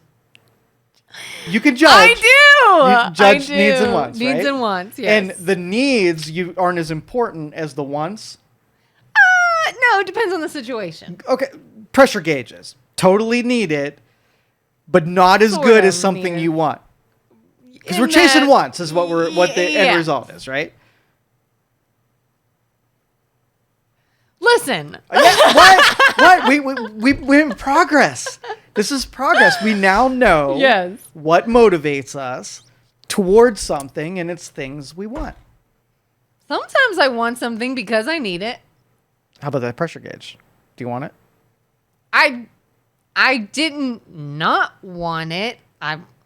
you can judge. I do. You judge I do. needs and wants. Needs right? and wants. Yes. And the needs aren't as important as the wants. No, it depends on the situation. Okay, pressure gauges totally need it, but not as Sort good of as something need it. you want. Because In we're chasing that- wants is what the end yeah. result is, right? Listen. Yeah, what? We're in progress. This is progress. We now know Yes. what motivates us towards something, and it's things we want. Sometimes I want something because I need it. How about that pressure gauge? Do you want it? I didn't not want it.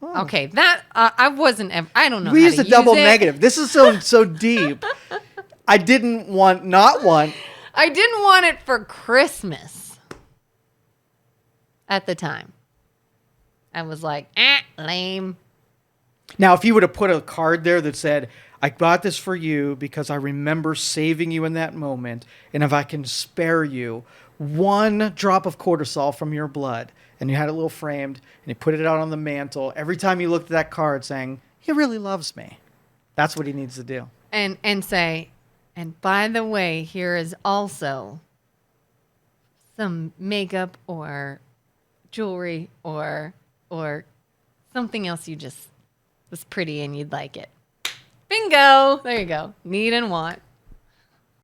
Okay, that I wasn't. I don't know. We how used to a double use it. negative. This is so deep. I didn't not want. I didn't want it for Christmas. At the time, I was like, lame. Now, if you would have put a card there that said, I got this for you because I remember saving you in that moment, and if I can spare you one drop of cortisol from your blood, and you had it a little framed, and you put it out on the mantle, every time you looked at that card saying, he really loves me. That's what he needs to do. And say, and by the way, here is also some makeup or jewelry or something else you just was pretty and you'd like it. Bingo. There you go. Need and want.